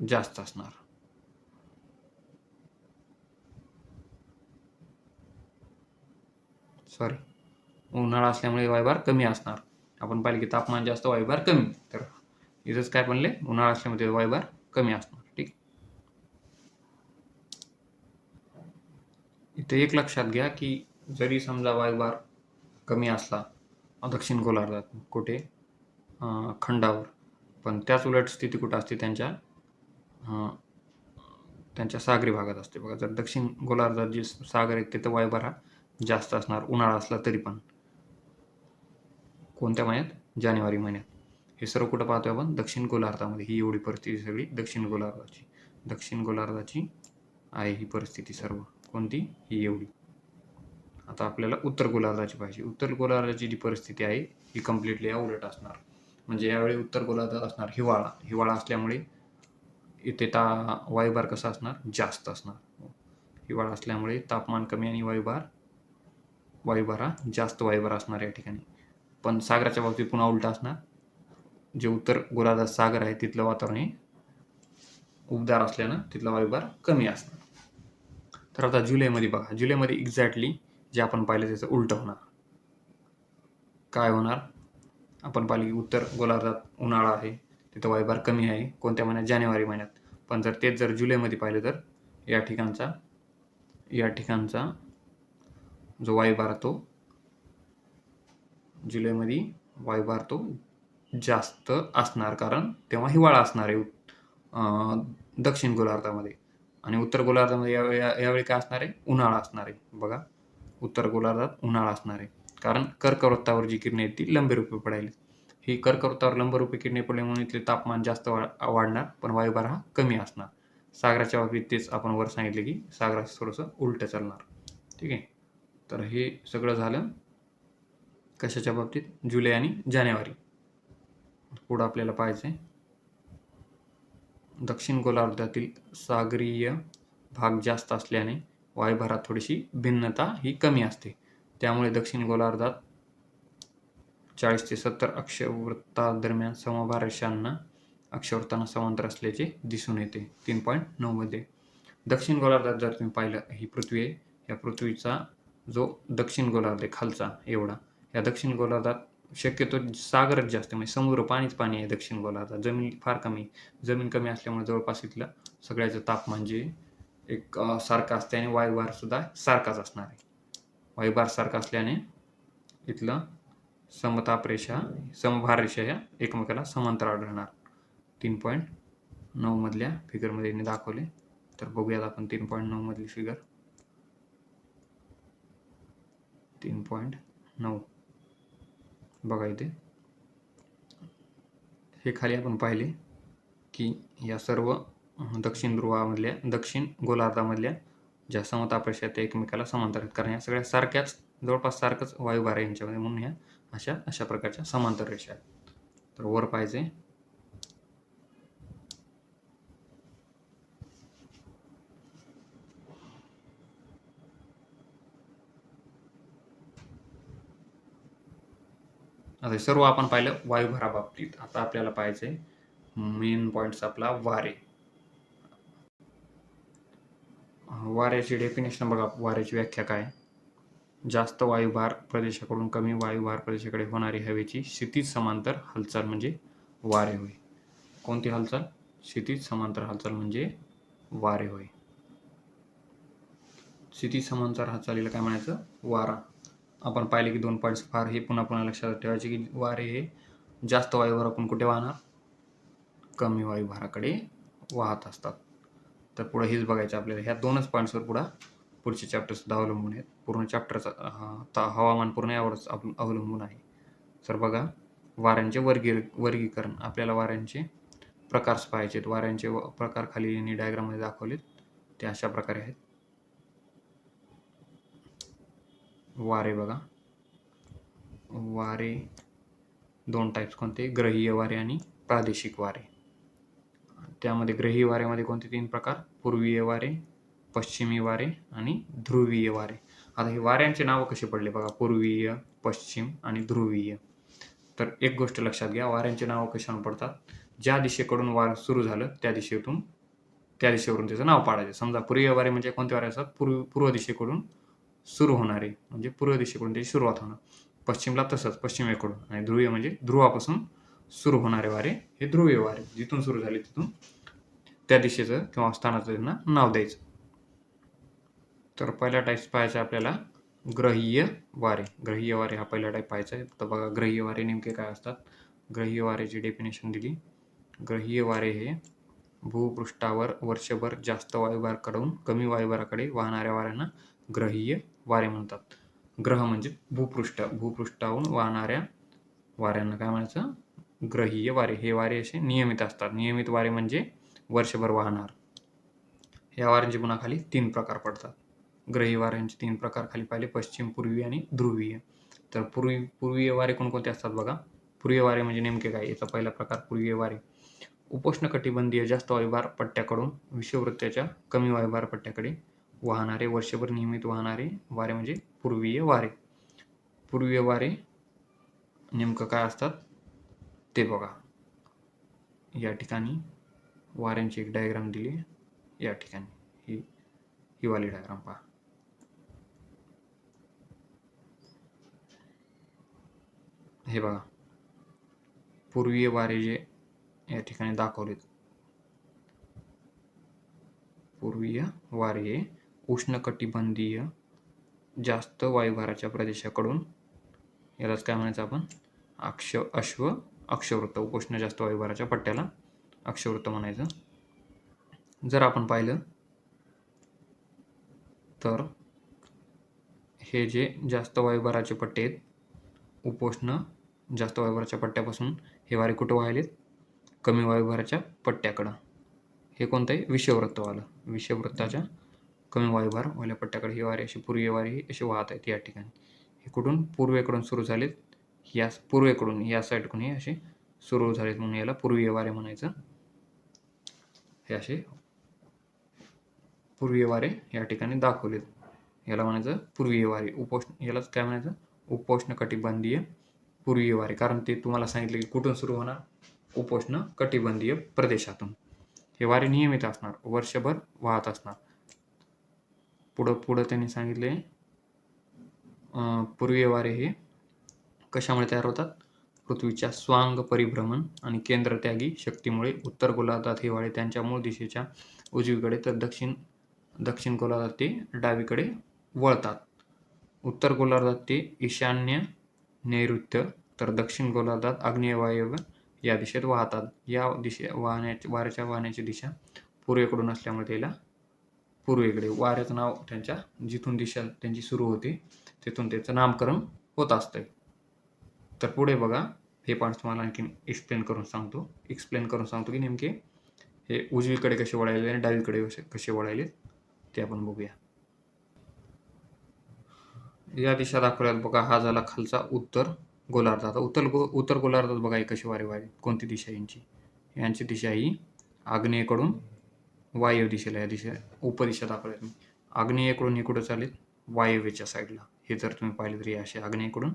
Speaker 1: जास्त असणार. उन्हाळा असल्यामुळे वायुभार कमी असणार. आपण पाहिले की तापमान जास्त, वायुभार कमी. तर इथंच काय बनले? उन्हाळा असल्यामुळे वायुभार कमी असणार. ठीक. इथे एक लक्षात घ्या की जरी समजा वायुभार कमी असला दक्षिण गोलार्धात, कुठे? खंडावर, पण त्याच उलट स्थिती कुठं असते? त्यांच्या सागरी भागात असते. बघा, जर दक्षिण गोलार्धात जे सागर आहेत तिथं वायुभार हा जास्त असणार उन्हाळा असला तरी पण. कोणत्या महिन्यात? जानेवारी महिन्यात. हे सर्व कुठं पाहतोय आपण? दक्षिण गोलार्धामध्ये. ही एवढी परिस्थिती सगळी दक्षिण गोलार्धाची आहे ही परिस्थिती सर्व. कोणती? ही एवढी. आता आपल्याला उत्तर गोलार्धाची पाहिजे. उत्तर गोलार्धाची जी परिस्थिती आहे ही कम्प्लिटली या उलट असणार. म्हणजे यावेळी उत्तर गोलार्धात असणार हिवाळा असल्यामुळे इथे वायुभार कसा असणार? जास्त असणार. हिवाळा असल्यामुळे तापमान कमी आणि वायुभार हा जास्त वायुभार असणार या ठिकाणी. पण सागराच्या बाबतीत पुन्हा उलट असणार. जे उत्तर गोलार्धात सागर आहे तिथलं वातावरण हे उबदार असल्यानं तिथला वायुभार कमी असणार. तर आता जुलैमध्ये बघा, जुलैमध्ये एक्झॅक्टली जे आपण पाहिलं त्याचं उलट होणार. काय होणार? आपण पाहिले की उत्तर गोलार्धात उन्हाळा आहे, तिथं वायुभार कमी आहे. कोणत्या महिन्यात? जानेवारी महिन्यात. पण तेच जर जुलैमध्ये पाहिलं तर या ठिकाणचा जो वायुभार तो जुलैमध्ये वायुभार तो जास्त असणार, कारण तेव्हा हिवाळा असणार आहे दक्षिण गोलार्धामध्ये. आणि उत्तर गोलार्धामध्ये यावेळी काय असणार आहे? उन्हाळा असणार आहे. बघा, उत्तर गोलार्धात उन्हाळा असणार आहे, कारण कर्कवृत्तावर जी किरणे आहेत ती लंबरूपी पडायली. ही कर्कवृत्तावर लंबरूपी किरणे पडले म्हणून इथले तापमान जास्त वाढणार, पण वायुभार हा कमी असणार. सागराच्या बाबतीत तेच आपण वर सांगितले की सागराचं थोडंसं उलटं चालणार. ठीक आहे. तर हे सगळं झालं कशाच्या बाबतीत? जुलै आणि जानेवारी. पुढं आपल्याला पाहायचं आहे दक्षिण गोलार्धातील सागरीय भाग जास्त असल्याने वायुभारात थोडीशी भिन्नता ही कमी असते. त्यामुळे दक्षिण गोलार्धात 40 ते 70 अक्षवृत्तादरम्यान समभार रेषांना अक्षवृत्तांना समांतर असल्याचे दिसून येते 3.9 मध्ये. दक्षिण गोलार्धात जर तुम्ही पाहिलं, ही पृथ्वी आहे. या पृथ्वीचा जो दक्षिण गोलार्ध आहे खालचा एवढा, या दक्षिण गोलार्धात शक्यतो सागरच जास्त, म्हणजे समुद्र पाणीच पाणी आहे दक्षिण गोलार्धात. जमीन फार कमी. जमीन कमी असल्यामुळे जवळपास इथलं सगळ्याचं तापमान जे एक सारखं असते आणि वायुभारसुद्धा सारखाच असणार आहे. वायुभार सारखा असल्याने इथलं समतापरेषा, समभाररेषा ह्या एकमेकाला समांतर आढळणार. 3.9 मधल्या फिगरमध्ये मी दाखवले. तर बघूयात आपण 3.9 मधली फिगर. 3.9 बघा इथे. हे खाली आपण पाहिले की या सर्व दक्षिण ध्रुवामधल्या, दक्षिण गोलार्धामधल्या ज्या समतापरेषा त्या एकमेकाला समांतर आहेत. कारण या सगळ्या सारख्याच, जवळपास सारखंच वायुभार आहे यांच्यामध्ये, म्हणून ह्या अशा प्रकारच्या समांतर रेषा आहेत. तर वर पाहिजे आता सर्व आपण पाहिलं वायुभाराबाबतीत. आता आपल्याला पाहायचंय मेन पॉइंट्स आपला वारे. वाऱ्याची डेफिनेशन बघा, वाऱ्याची व्याख्या काय. जास्त वायुभार प्रदेशाकडून कमी वायुभार प्रदेशाकडे होणारी हवेची क्षितिज समांतर हालचाल म्हणजे वारे होय. कोणती हालचाल? क्षितिज समांतर हालचाल म्हणजे वारे होय. क्षितिज समांतर हालचालीला काय म्हणायचं? वारा. आपण पाहिले की 2 पॉईंट्स फार हे पुन्हा लक्षात ठेवायचे की वारे हे जास्त वायुभाराकडून कुठे वाहणार? कमी वायुभाराकडे वाहत असतात. तर पुढे हेच बघायचं आपल्याला. ह्या 2च पॉईंट्सवर पुढचे चॅप्टर सुद्धा अवलंबून आहेत. पूर्ण चॅप्टरचा हवामान पूर्ण यावरच अवलंबून आहे. तर बघा, वाऱ्यांचे वर्गीकरण. आपल्याला वाऱ्यांचे प्रकार पाहायचे आहेत. वाऱ्यांचे प्रकार खाली यांनी डायग्राममध्ये दाखवलेत. ते अशा प्रकारे आहेत. वारे बघा, वारे 2 टाईप्स कोणते? ग्रहीय वारे आणि प्रादेशिक वारे. त्यामध्ये ग्रहीय वाऱ्यामध्ये कोणते 3 प्रकार? पूर्वीय वारे, पश्चिमी वारे आणि ध्रुवीय वारे. आता हे वाऱ्यांचे नावं कसे पडले बघा, पूर्वीय, पश्चिम आणि ध्रुवीय. तर एक गोष्ट लक्षात घ्या, वाऱ्यांचे नावं कशाने पडतात? ज्या दिशेकडून वारं सुरू झालं त्या दिशेवरून त्याचं नाव पाडायचं. समजा पूर्वीय वारे म्हणजे कोणते वारे असतात? पूर्व दिशेकडून सुरू होणारे, म्हणजे पूर्व दिशेकडून त्याची सुरुवात होणार. पश्चिमला तसंच, पश्चिमेकडून. आणि ध्रुवीय म्हणजे ध्रुवापासून सुरू होणारे वारे हे ध्रुवीय वारे. जिथून सुरू झाले तिथून त्या दिशेचं किंवा स्थानाचं त्यांना नाव द्यायचं. तर पहिला टाईप पाहायचा आपल्याला ग्रहीय वारे. ग्रहीय वारे हा पहिला टाईप पाहायचा आहे. तर बघा, ग्रहीय वारे नेमके काय असतात? ग्रहीय वारेची डेफिनेशन दिली. ग्रहीय वारे हे भूपृष्ठावर वर्षभर जास्त वायुभाराकडून कमी वायुभाराकडे वाहणाऱ्या वाऱ्यांना ग्रहीय वारे म्हणतात. ग्रह म्हणजे भूपृष्ठ, भूपृष्ठावरून वाहणाऱ्या वाऱ्यांना काय म्हणायचं? ग्रहीय वारे. हे वारे असे नियमित असतात. नियमित वारे म्हणजे वर्षभर वाहणार. या वाऱ्यांचे पुन्हा खाली 3 प्रकार पडतात. ग्रहीय वाऱ्यांचे 3 प्रकार खाली पाहिले, पश्चिम, पूर्वीय आणि ध्रुवीय. तर पूर्वीय वारे कोणकोणते असतात बघा. पूर्वीय वारे म्हणजे नेमके काय? याचा पहिला प्रकार पूर्वीय वारे. उपोष्णकटिबंधीय जास्त वायुभार पट्ट्याकडून विषुववृत्ताच्या कमी वायुभार पट्ट्याकडे वाहणारे, वर्षभर नियमित वाहणारे वारे म्हणजे पूर्वीय वारे. पूर्वीय वारे नेमकं काय असतात ते बघा. या ठिकाणी वाऱ्यांची एक डायग्राम दिली. या ठिकाणी ही वाली डायग्राम पहा. हे बघा, पूर्वीय वारे जे या ठिकाणी दाखवलेत. पूर्वीय वारे उष्णकटिबंधीय जास्त वायुभाराच्या प्रदेशाकडून, यालाच काय म्हणायचं आपण? अक्षवृत्त. उपोष्ण जास्त वायुभाराच्या पट्ट्याला अक्षवृत्त म्हणायचं. जर आपण पाहिलं तर हे जे जास्त वायुभाराचे पट्टे आहेत, उपोष्ण जास्त वायुभाराच्या पट्ट्यापासून हे वारे कुठं वाहिलेत? कमी वायुभाराच्या पट्ट्याकडं. हे कोणतं आहे? विषुववृत्तवालं. विषुववृत्ताच्या कमी वायुभार वाल्या पट्ट्याकडे हे वारे असे पूर्वीय वारे असे वाहत आहेत. या ठिकाणी हे कुठून? पूर्वेकडून सुरू झालेत. या पूर्वेकडून, या साईडकडून हे असे सुरू झालेत, म्हणून याला पूर्वीय वारे म्हणायचं. हे असे पूर्वीय वारे या ठिकाणी दाखवलेत. याला म्हणायचं पूर्वीय वारे. यालाच काय म्हणायचं? उपोष्णकटिबंधीय पूर्वीय वारे. कारण ते तुम्हाला सांगितलं की कुठून सुरू होणार? उपोष्ण कटिबंधीय प्रदेशातून. हे वारे नियमित असणार, वर्षभर वाहत असणार. पुढं त्यांनी सांगितले पूर्वीय वारे हे कशामुळे तयार होतात? पृथ्वीच्या स्वांग परिभ्रमण आणि केंद्रत्यागी शक्तीमुळे उत्तर गोलार्धात हे वारे त्यांच्या मूळ दिशेच्या उजवीकडे तर दक्षिण गोलार्धात ते डावीकडे वळतात. उत्तर गोलार्धात ते ईशान्य नैऋत्य तर दक्षिण गोलार्धात आग्नेय वायव्य या दिशेत वाहतात. या वाऱ्याच्या वाहण्याची दिशा पूर्वेकडून असल्यामुळे त्याला पूर्वेकडे वाऱ्याचं नाव त्यांच्या जिथून दिशा त्यांची सुरू होते तिथून त्याचं नामकरण होत असतं. तर पुढे बघा, हे पॉईंट्स तुम्हाला आणखी एक्सप्लेन करून सांगतो की नेमके हे उजवीकडे कसे वळायले आणि डावीकडे कसे वळायले ते आपण बघूया. या दिशा दाखवल्यात बघा. हा झाला खालचा उत्तर गोलार्ध. आता उत्तर गोलार्धात बघा हे कसे वारे वाहिले, कोणती दिशा यांची दिशा ही आग्नेयकडून वायव्य दिशेला, या दिशा उपदिशा दाखवल्यात मी. आग्नेयकडून हे कुठं चालेल? वायव्यच्या साईडला. हे जर तुम्ही पाहिले तरी असे आग्नेयकडून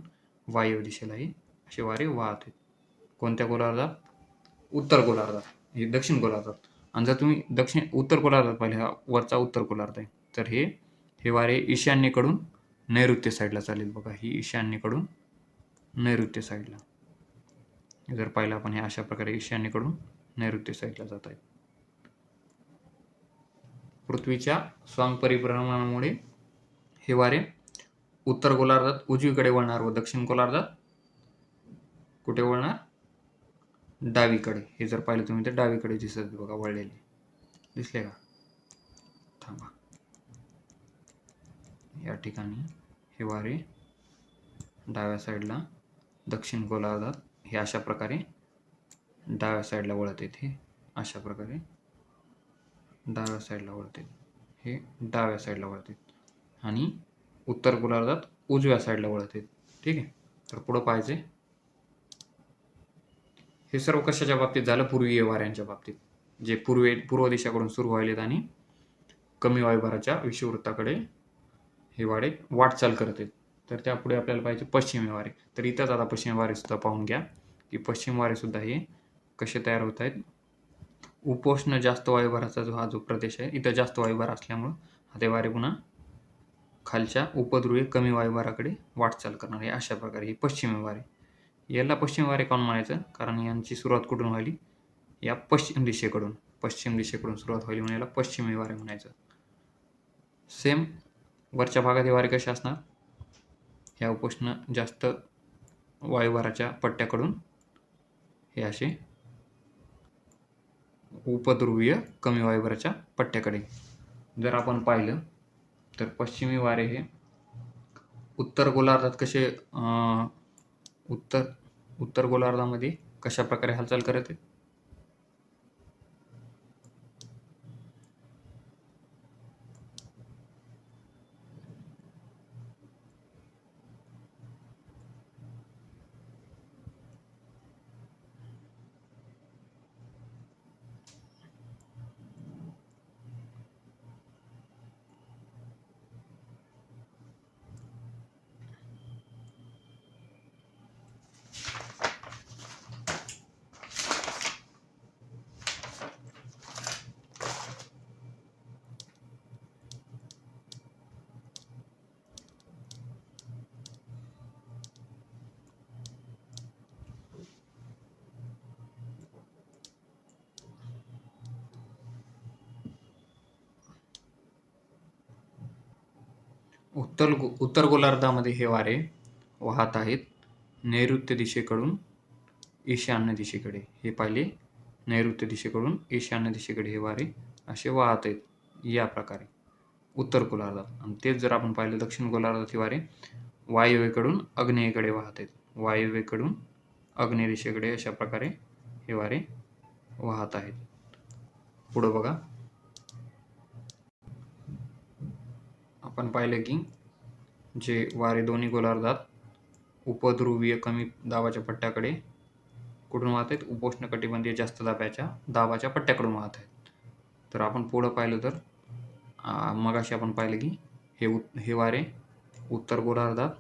Speaker 1: वायव्य दिशेलाही असे वारे वाहत आहेत. कोणत्या गोलार्धात? उत्तर गोलार्धात. हे दक्षिण गोलार्धात. आणि जर तुम्ही उत्तर गोलार्धात पाहिले, हा वरचा उत्तर गोलार्ध आहे, तर हे वारे ईशान्येकडून नैऋत्य साईडला चालेल बघा. ही ईशान्येकडून नैऋत्य साईडला जर पाहिलं आपण, हे अशा प्रकारे ईशान्येकडून नैऋत्य साईडला जात आहेत. पृथ्वीच्या स्वांग परिभ्रमणामुळे हे वारे उत्तर गोलार्धात उजवीकडे वळणार व दक्षिण गोलार्धात कुठे वळणार? डावीकडे. हे जर पाहिलं तुम्ही तर डावीकडे दिसत बघा वळलेले. दिसले का? थांबा. या ठिकाणी हे वारे डाव्या साईडला दक्षिण गोलार्धात हे अशा प्रकारे डाव्या साईडला वळत आहेत. हे अशा प्रकारे डाव्या साईडला वळत आहेत. हे डाव्या साईडला वळत आहेत आणि उत्तर गोलार्धात उजव्या साईडला वळत आहेत. ठीक आहे. तर पुढं पाहायचे, हे सर्व कशाच्या बाबतीत झालं? पूर्वीय वाऱ्यांच्या बाबतीत, जे पूर्व दिशाकडून सुरू व्हायलेत आणि कमी वायुभाराच्या विषुववृत्ताकडे हे वारे वाटचाल करत आहेत. तर त्यापुढे आपल्याला पाहिजे पश्चिमी वारे. तर इथंच आता पश्चिमी वारे सुद्धा पाहून घ्या की पश्चिम वारे सुद्धा हे कसे तयार होत आहेत. उपोष्ण जास्त वायुभाराचा हा जो प्रदेश आहे, इथं जास्त वायुभार असल्यामुळं हा ते वारे पुन्हा खालच्या उपध्रुवीय कमी वायुभाराकडे वाटचाल करणार आहे. अशा प्रकारे हे पश्चिमी वारे. याला पश्चिम वारे काऊन म्हणायचं? कारण यांची सुरुवात कुठून व्हायली? या पश्चिम दिशेकडून सुरुवात व्हायली म्हणून याला पश्चिमी वारे म्हणायचं. सेम वरच्या भागात हे वारे कसे असणार? ह्या उपोष्ण जास्त वायुभाराच्या पट्ट्याकडून हे असे उपध्रुवीय कमी वायुभाराच्या पट्ट्याकडे. जर आपण पाहिलं तर पश्चिमी वारे हे उत्तर गोलार्धात कसे उत्तर गोलार्धामध्ये कशा प्रकारे हालचाल करत आहेत? उत्तर गोलार्धामध्ये हे वारे वाहत आहेत नैऋत्य दिशेकडून ईशान्य दिशेकडे. हे पाहिले, नैऋत्य दिशेकडून ईशान्य दिशेकडे हे वारे असे वाहत आहेत या प्रकारे उत्तर गोलार्धात. आणि तेच जर आपण पाहिलं दक्षिण गोलार्धात हे वारे वायव्येकडून आग्नेयेकडे वाहत आहेत. वायव्येकडून आग्नेय दिशेकडे अशा प्रकारे हे वारे वाहत आहेत. पुढं बघा, आपण पाहिलं की जे वारे दोन्ही गोलार्धात उपध्रुवीय कमी दाबाच्या पट्ट्याकडे कुठून वाहत आहेत? उपोष्ण कटिबंधीय जास्त दाबाच्या पट्ट्याकडून वाहत आहेत. तर आपण पुढं पाहिलं तर मगाशी आपण पाहिलं की हे वारे उत्तर गोलार्धात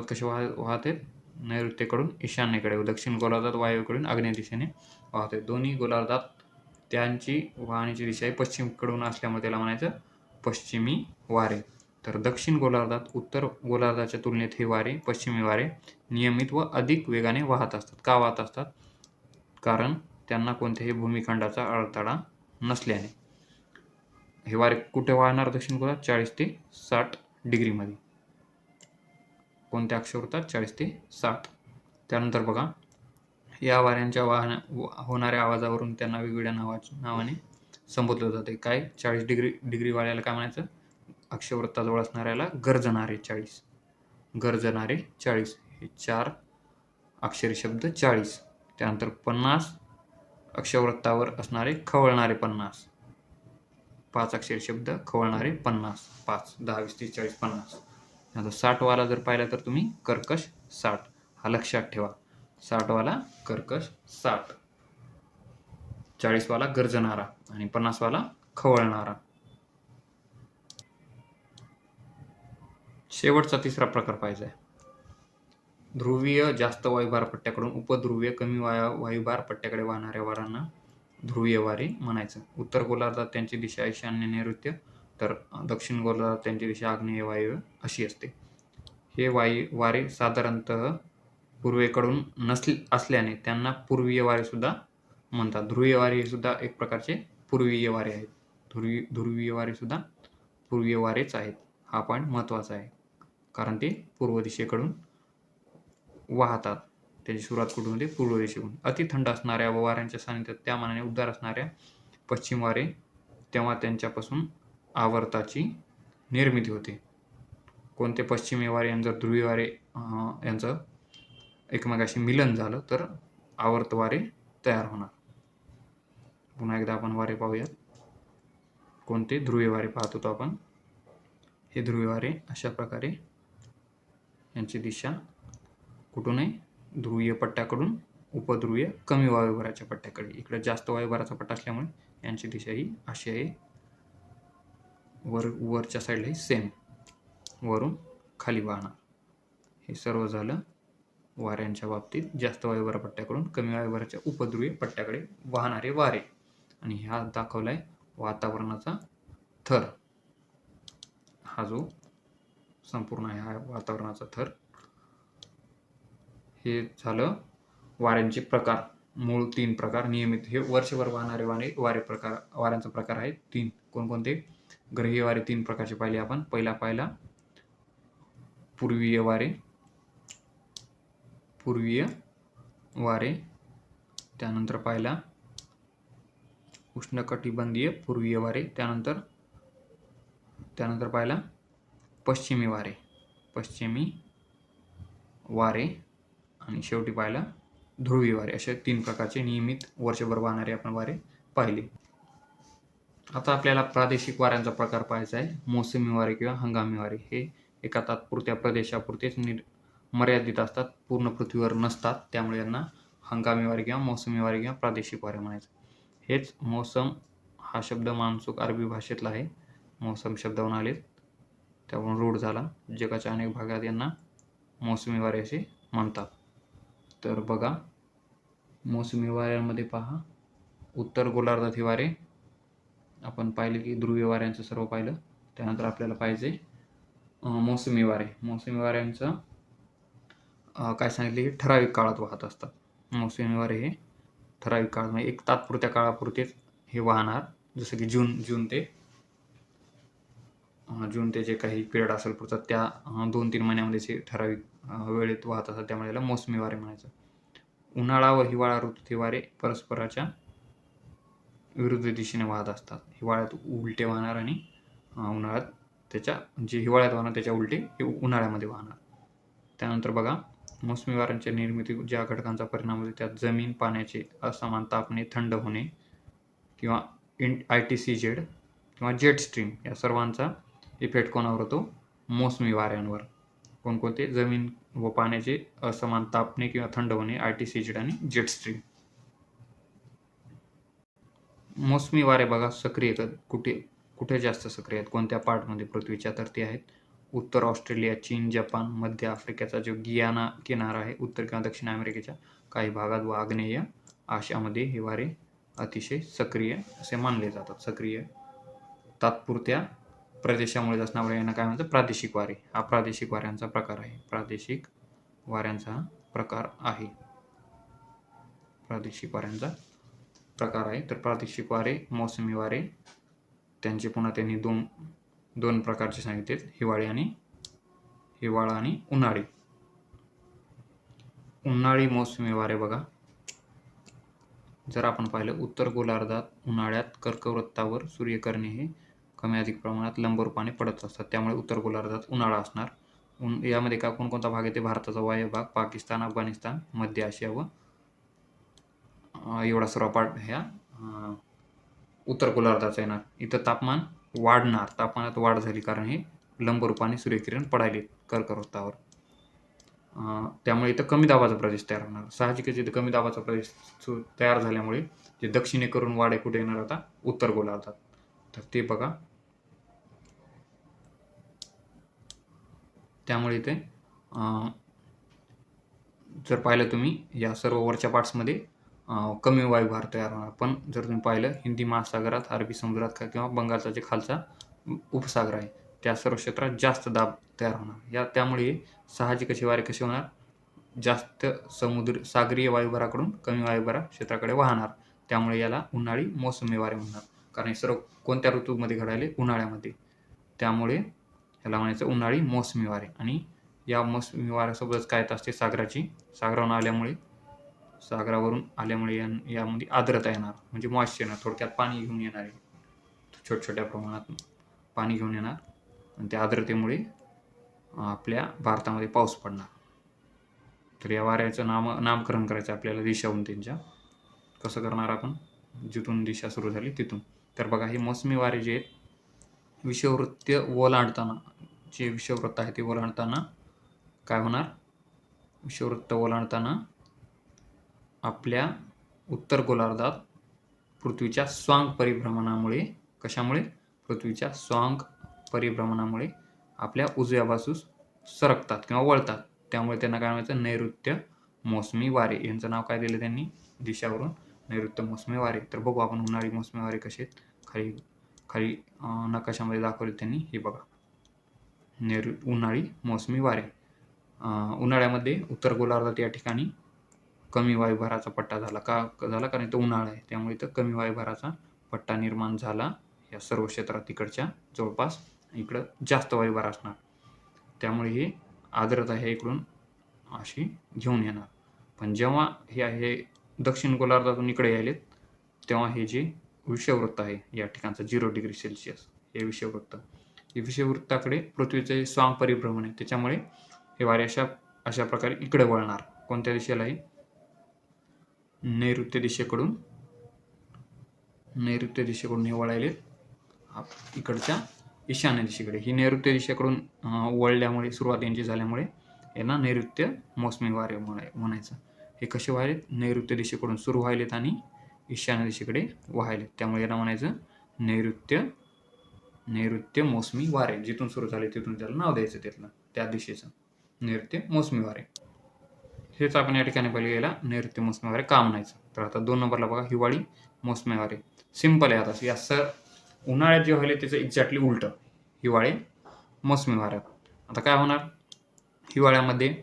Speaker 1: कसे वाहत आहेत? नैऋत्येकडून ईशान्येकडे व दक्षिण गोलार्धात वायव्येकडून आग्नेय दिशेने वाहते. दोन्ही गोलार्धात त्यांची वाहण्याची दिशा पश्चिमेकडून असल्यामुळे त्याला म्हणायचं पश्चिमी वारे. तर दक्षिण गोलार्धात उत्तर गोलार्धाच्या तुलनेत हे वारे, पश्चिमी वारे नियमित व अधिक वेगाने वाहत असतात. का वाहत असतात? कारण त्यांना कोणत्याही भूमिखंडाचा अडथळा नसल्याने. हे वारे कुठे वाहणार दक्षिण गोलार्धात? 40 ते 60 डिग्रीमध्ये. कोणत्या अक्षावृत्तात? 40 ते 60. त्यानंतर बघा, या वाऱ्यांच्या होणाऱ्या आवाजावरून त्यांना वेगवेगळ्या नावाने संबोधलं जाते. काय? 40 डिग्री वाऱ्याला काय म्हणायचं? अक्षवृत्ताजवळ असणाऱ्याला गर्जणारे 40. गर्जणारे 40 हे 4 अक्षरी शब्द 40. त्यानंतर 50 अक्षवृत्तावर असणारे खवळणारे 50. 5 अक्षरी शब्द खवळणारे 50. 5, 10, 20, 30, 40, 50. आता 60 वाला जर पाहिला तर तुम्ही कर्कश 60 हा लक्षात ठेवा. 60 वाला कर्कश 60, 40 वाला गर्जणारा आणि 50 वाला खवळणारा. शेवटचा तिसरा प्रकार पाहिजे आहे. ध्रुवीय जास्त वायुभार पट्ट्याकडून उपध्रुवीय कमी वायुभार पट्ट्याकडे वाहणाऱ्या वारांना ध्रुवीय वारे म्हणायचं. उत्तर गोलार्धात त्यांची दिशा ईशान्य नैऋत्य, तर दक्षिण गोलार्धात त्यांची दिशा आग्नेय वायव्य अशी असते. हे वारे साधारणतः पूर्वेकडून असल्याने त्यांना पूर्वीय वारे सुद्धा म्हणतात. ध्रुवीय वारे हे सुद्धा एक प्रकारचे पूर्वीय वारे आहेत. ध्रुवीय वारे सुद्धा पूर्वीय वारेच आहेत. हा पॉईंट महत्त्वाचा आहे, कारण ते पूर्व दिशेकडून वाहतात. त्याची सुरुवात कुठून होते? पूर्व दिशेकडून. अति थंड असणाऱ्या व वाऱ्यांच्या सानिध्यात त्या मानाने उबदार असणाऱ्या पश्चिम वारे, तेव्हा त्यांच्यापासून आवर्ताची निर्मिती होते. कोणते? पश्चिमी वारे आणि जर ध्रुवीय वारे यांचं एकमेकाशी मिलन झालं तर आवर्त वारे तयार होणार. पुन्हा एकदा आपण वारे पाहूयात. कोणते? ध्रुवीय वारे पाहत होतो आपण. हे ध्रुवीय वारे अशा प्रकारे यांची दिशा कुठून आहे? ध्रुवीय पट्ट्याकडून उपध्रुवीय कमी वायुभाराच्या पट्ट्याकडे. इकडे जास्त वायुभाराचा पट्टा असल्यामुळे यांची दिशा ही अशी आहे. वरच्या साईडला सेम, वरून खाली वाहणार. हे सर्व झालं वाऱ्यांच्या बाबतीत जास्त वायुभार पट्ट्याकडून कमी वायुभाराच्या उपध्रुवीय पट्ट्याकडे वाहणारे वारे. आणि हा दाखवलाय वातावरणाचा थर. हा जो संपूर्ण आहे हा वातावरणाचा थर. हे झालं वाऱ्यांचे प्रकार. मूळ 3 प्रकार नियमित. हे वर्षभर वाहणारे वाऱ्यांचा प्रकार आहेत 3. कोणकोणते? ग्रहीय वारे 3 प्रकारचे पाहिले आपण. पहिला पाहिला पूर्वीय वारे. त्यानंतर पाहिला उष्णकटिबंधीय पूर्वीय वारे. त्यानंतर पाहिला पश्चिमी वारे आणि शेवटी पाहिला ध्रुवीय वारे. असे 3 प्रकारचे नियमित वर्षभर वाहणारे आपण वारे पाहिले. आता आपल्याला प्रादेशिक वाऱ्यांचा प्रकार पाहायचा आहे. मोसमी वारे किंवा हंगामी वारे हे एका तात्पुरत्या प्रदेशापुरतेच मर्यादित असतात, पूर्ण पृथ्वीवर नसतात. त्यामुळे यांना हंगामी वारे किंवा मोसमी वारे किंवा प्रादेशिक वारे म्हणायचं. हेच मौसम हा शब्द मानसुक अरबी भाषेतला आहे. मौसम शब्दावरून आले, त्यावरून रूढ झाला. जगाच्या अनेक भागात यांना मोसमी वारे असे म्हणतात. तर बघा, मोसमी वाऱ्यांमध्ये पहा, उत्तर गोलार्धात हे वारे आपण पाहिले की ध्रुवीय वाऱ्यांचं सर्व पाहिलं. त्यानंतर आपल्याला पाहिजे मोसमी वारे. मोसमी वाऱ्यांचं काय सांगितले की ठराविक काळात वाहत असतात. मोसमी वारे हे ठराविक काळात म्हणजे एक तात्पुरत्या काळापुरतेच हे वाहणार. जसं की जून ते जे काही पिरियड असेल पुढचा त्या 2-3 महिन्यामध्ये ठराविक वेळेत वाहत असतात. त्यामुळे याला मोसमी वारे म्हणायचं. उन्हाळा व हिवाळा ऋतूत हे वारे परस्पराच्या विरुद्ध दिशेने वाहत असतात. हिवाळ्यात उलटे वाहणार आणि उन्हाळ्यात हिवाळ्यात वाहणार त्याच्या उलटे हे उन्हाळ्यामध्ये वाहणार. त्यानंतर बघा, मोसमी वाऱ्यांच्या निर्मिती ज्या घटकांचा परिणाम होतो त्यात जमीन, पाण्याचे असमान तापणे, थंड होणे किंवा ITCZ किंवा जेट स्ट्रीम या सर्वांचा इफेक्ट कोणावर होतो? मोसमी वाऱ्यांवर. कोणकोणते? जमीन व पाण्याचे असमान तापणे किंवा थंड होणे, ITCZ आणि जेट स्ट्रीम. मोसमी वारे बघा सक्रिय कुठे जास्त सक्रिय आहेत? कोणत्या पार्टमध्ये? पृथ्वीच्या तर ते आहेत उत्तर ऑस्ट्रेलिया, चीन, जपान, मध्य आफ्रिकेचा जो गियाना किनारा आहे, उत्तर किंवा दक्षिण अमेरिकेच्या काही भागात व आग्नेय आशियामध्ये ही वारे अतिशय सक्रिय असे मानले जातात. सक्रिय तात्पुरत्या प्रदेशामुळे असणारे यांना काय म्हणतात? प्रादेशिक वारे. हा प्रादेशिक वाऱ्यांचा प्रकार आहे. प्रादेशिक वाऱ्यांचा हा प्रकार आहे. प्रादेशिक वाऱ्यांचा प्रकार आहे. तर प्रादेशिक वारे, मोसमी वारे, त्यांचे पुन्हा त्यांनी दोन प्रकारचे सांगितलेत, हिवाळा आणि उन्हाळी. उन्हाळी मोसमी वारे बघा, जर आपण पाहिलं उत्तर गोलार्धात उन्हाळ्यात कर्कवृत्तावर सूर्यकिरणे हे कमी अधिक प्रमाणात लंबरूपाने पडत असतात. त्यामुळे उत्तर गोलार्धात उन्हाळा असणार. यामध्ये कोणकोणता भाग येते? भारताचा वायव्य भाग, पाकिस्तान, अफगाणिस्तान, मध्य आशिया व एवढा सर्व पार्ट ह्या उत्तर गोलार्धाचा येणार. इथं तापमान वाढणार, तापमानात वाढ झाली कारण हे लंबरूपाने सूर्यकिरण पडायले कर्कवृत्तावर. त्यामुळे इथं कमी दाबाचा प्रदेश तयार होणार. साहजिकच इथं कमी दाबाचा प्रदेश तयार झाल्यामुळे जे दक्षिणेकडून वारे कुठे येणार आता? उत्तर गोलार्धात. तर ते बघा, त्यामुळे इथे जर पाहिलं तुम्ही या सर्व वरच्या पार्ट्समध्ये कमी वायुभार तयार होणार. पण जर तुम्ही पाहिलं हिंदी महासागरात, अरबी समुद्रात किंवा बंगालचा जे खालचा उपसागर आहे त्या सर्व क्षेत्रात जास्त दाब तयार होणार. त्यामुळे साहजिक असे वारे कसे होणार? जास्त सागरीय वायुभाराकडून कमी वायुभारा क्षेत्राकडे वाहणार. त्यामुळे याला उन्हाळी मोसमी वारे म्हणणार. कारण हे सर्व कोणत्या ऋतूमध्ये घडायले? उन्हाळ्यामध्ये. त्यामुळे याला म्हणायचं उन्हाळी मोसमी वारे. आणि या मोसमी वाऱ्यासोबतच काय असते? सागरावरून आल्यामुळे यामध्ये आर्द्रता येणार, म्हणजे मॉइश्चर येणार. थोडक्यात पाणी घेऊन येणार आहे, छोट्या प्रमाणात पाणी घेऊन येणार आणि त्या आर्द्रतेमुळे आपल्या भारतामध्ये पाऊस पडणार. तर या वाऱ्याचं नामकरण करायचं आपल्याला दिशावरून त्यांच्या. कसं करणार आपण? जिथून दिशा सुरू झाली तिथून. तर बघा, हे मोसमी वारे जे आहेत, विषुववृत्त आहे ते ओलांडताना काय होणार? विषुववृत्त ओलांडताना आपल्या उत्तर गोलार्धात पृथ्वीच्या स्वांग परिभ्रमणामुळे, कशामुळे? पृथ्वीच्या स्वांग परिभ्रमणामुळे आपल्या उजव्या बाजूस सरकतात किंवा वळतात. त्यामुळे त्यांना काय म्हणायचं? नैऋत्य मोसमी वारे. यांचं नाव काय दिलं त्यांनी दिशावरून? नैऋत्य मोसमी वारे. तर बघू आपण उन्हाळी मोसमी वारे कसे आहेत. खाली नकाशामध्ये दाखवले त्यांनी. हे बघा, उन्हाळी मोसमी वारे. उन्हाळ्यामध्ये उत्तर गोलार्धात या ठिकाणी कमी वायुभाराचा पट्टा झाला. का झाला? कारण इथं उन्हाळा आहे. त्यामुळे इथं कमी वायुभाराचा पट्टा निर्माण झाला या सर्व क्षेत्रात. तिकडच्या जवळपास इकडं जास्त वायुभार असणार. त्यामुळे ही आर्द्रता हे इकडून अशी घेऊन येणार. पण जेव्हा हे दक्षिण गोलार्धातून इकडे यायलेत, तेव्हा हे जे विषुववृत्त आहे या ठिकाणचं 0 डिग्री सेल्सिअस हे विषुववृत्ताकडे पृथ्वीचे स्वांग परिभ्रमण आहे. त्याच्यामुळे हे वारे अशा प्रकारे इकडे वळणार. कोणत्या दिशेला आहे? नैऋत्य दिशेकडून हे वळायले इकडच्या ईशान्य दिशेकडे. ही नैऋत्य दिशेकडून वळल्यामुळे, सुरुवात यांची झाल्यामुळे यांना नैऋत्य मोसमी वारे म्हणायचं. हे कसे व्हायलेत? नैऋत्य दिशेकडून सुरू व्हायलेत आणि ईशान्य दिशेकडे वाहायलेत. त्यामुळे यांना म्हणायचं नैऋत्य मोसमी वारे. जिथून सुरू झाले तिथून त्याला नाव द्यायचं, त्या दिशेचं नैऋत्य मोसमी वारे. हेच आपण या ठिकाणी पहिले याला नैऋत्य मोसमी वारे का म्हणायचं. तर आता 2 नंबरला बघा, हिवाळी मोसमी वारे. सिंपल आहे. आता या उन्हाळ्यात जे व्हायले त्याचं एक्झॅक्टली उलटं, हिवाळी मोसमी वाऱ्यात. आता काय होणार? हिवाळ्यामध्ये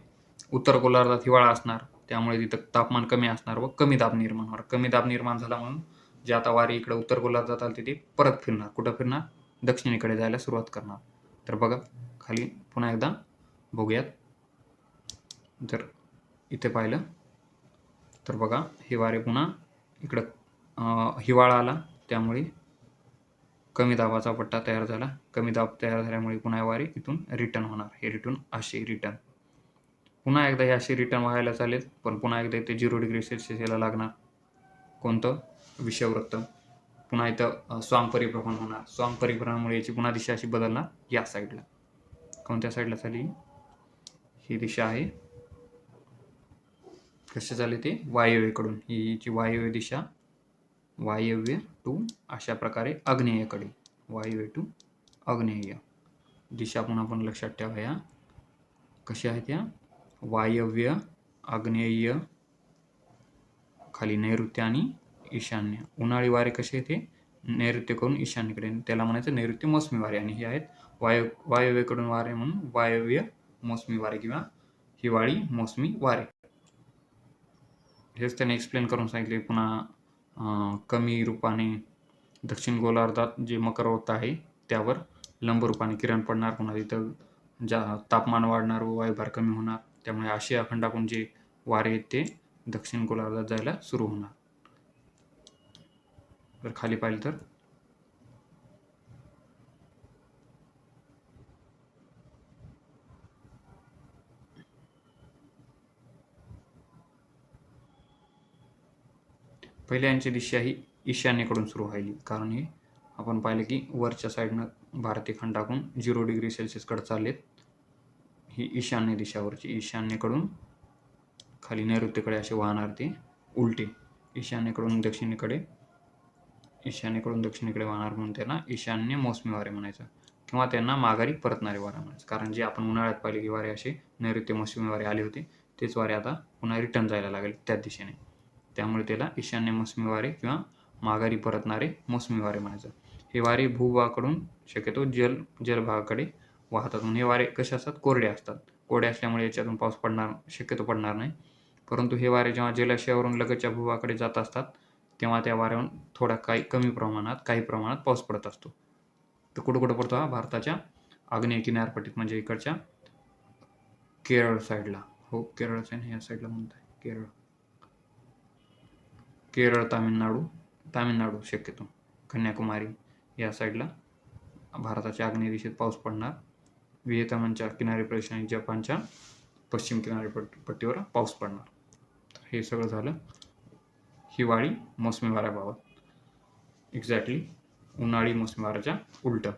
Speaker 1: उत्तर गोलार्धात हिवाळा असणार, त्यामुळे तिथं तापमान कमी असणार व कमी दाब निर्माण होणार. कमी दाब निर्माण झाला म्हणून जे आता वारे इकडे उत्तर गोलार्धात आले ते परत फिरणार. कुठं फिरणार? दक्षिणेकडे जायला सुरुवात करणार. तर बघा, खाली पुन्हा एकदा बघूयात. जर इथे पाहिलं तर बघा, हे वारे पुन्हा इकडं हिवाळा आला, त्यामुळे कमी दाबाचा पट्टा तयार झाला. कमी दाब तयार झाल्यामुळे पुन्हा वारे इथून रिटर्न होणार. हे रिटर्न पुन्हा एकदा हे असे रिटर्न व्हायला चालेल. पण पुन्हा एकदा इथे 0 डिग्री सेल्सिअस याला लागणार. कोणतं? विषुववृत्त. पुन्हा इथं स्वांग परिभ्रमण होणार. स्वांग परिभ्रमणामुळे याची पुन्हा दिशा अशी बदलणार या साईडला. कोणत्या साईडला झाली? ही दिशा आहे कसे झाले ते? वायव्येकडून. ही वायव्य दिशा, वायव्य टू अशा प्रकारे आग्नेयेकडे, वायव्य टू आग्नेय. दिशा पण आपण लक्षात ठेवा. या कशा आहेत? या वायव्य, आग्नेय, खाली नैऋत्य आणि ईशान्य. उन्हाळी वारे कसे येते? नैऋत्येकडून ईशान्येकडे, त्याला म्हणायचं नैऋत्य मोसमी वारे. आणि हे आहेत वायव्येकडून वारे म्हणून वायव्य मोसमी वारे किंवा हिवाळी मोसमी वारे. हेच त्याने एक्सप्लेन करून सांगितले. पुन्हा कमी रूपाने दक्षिण गोलार्धात जे मकरवृत्त आहे त्यावर लंब रूपाने किरण पडणार. पुन्हा तिथं तापमान वाढणार व वायुभार कमी होणार. त्यामुळे आशिया खंडाकडून जे वारे आहेत ते दक्षिण गोलार्धात जायला सुरू होणार. जर खाली पाहिलं तर पहिल्या यांची दिशा ही ईशान्येकडून सुरू व्हायली. कारण हे आपण पाहिलं की वरच्या साईडनं भारतीय खंडाकडून 0 डिग्री सेल्सिअसकडे चाललेत. ही ईशान्य दिशावरची, ईशान्येकडून खाली नैऋत्येकडे असे वाहणार ते उलटे. ईशान्येकडून दक्षिणेकडे वाहणार म्हणून त्यांना ईशान्य मोसमी वारे म्हणायचं किंवा त्यांना माघारी परतणारे वारे म्हणायचं. कारण जे आपण उन्हाळ्यात पाहिले की वारे असे नैऋत्य मोसमी वारे आले होते, तेच वारे आता पुन्हा रिटर्न जायला लागले त्याच दिशेने. त्यामुळे त्याला ईशान्य मोसमी वारे किंवा माघारी परतणारे मोसमी वारे म्हणायचं. हे वारे भूभागाकडून शक्यतो जलभागाकडे वाहतात. म्हणून हे वारे कसे असतात? कोरडे असतात. कोरडे असल्यामुळे याच्यातून पाऊस शक्यतो पडणार नाही. परंतु हे वारे जेव्हा जलाशयावरून लगतच्या भूभागाकडे जात असतात तेव्हा त्या वाऱ्यावरून थोडा काही प्रमाणात पाऊस पडत असतो. तर कुठं पडतो हा? भारताच्या आग्नेय किनारपट्टीत, म्हणजे इकडच्या केरळ साईडला. हो, केरळच आहे, या साईडला म्हणत आहे केरळ, तामिळनाडू शक्यतो कन्याकुमारी या साईडला भारताच्या आग्नेय दिशेत पाऊस पडणार. व्हिएतनामच्या किनारी प्रदेश आणि जपानच्या पश्चिम किनारपट्टीवर पाऊस पडणार. हे सगळं झालं हिवाळी मोसमी वाऱ्याबाबत. एक्झॅक्टली उन्हाळी मोसमी वाऱ्याच्या उलटं.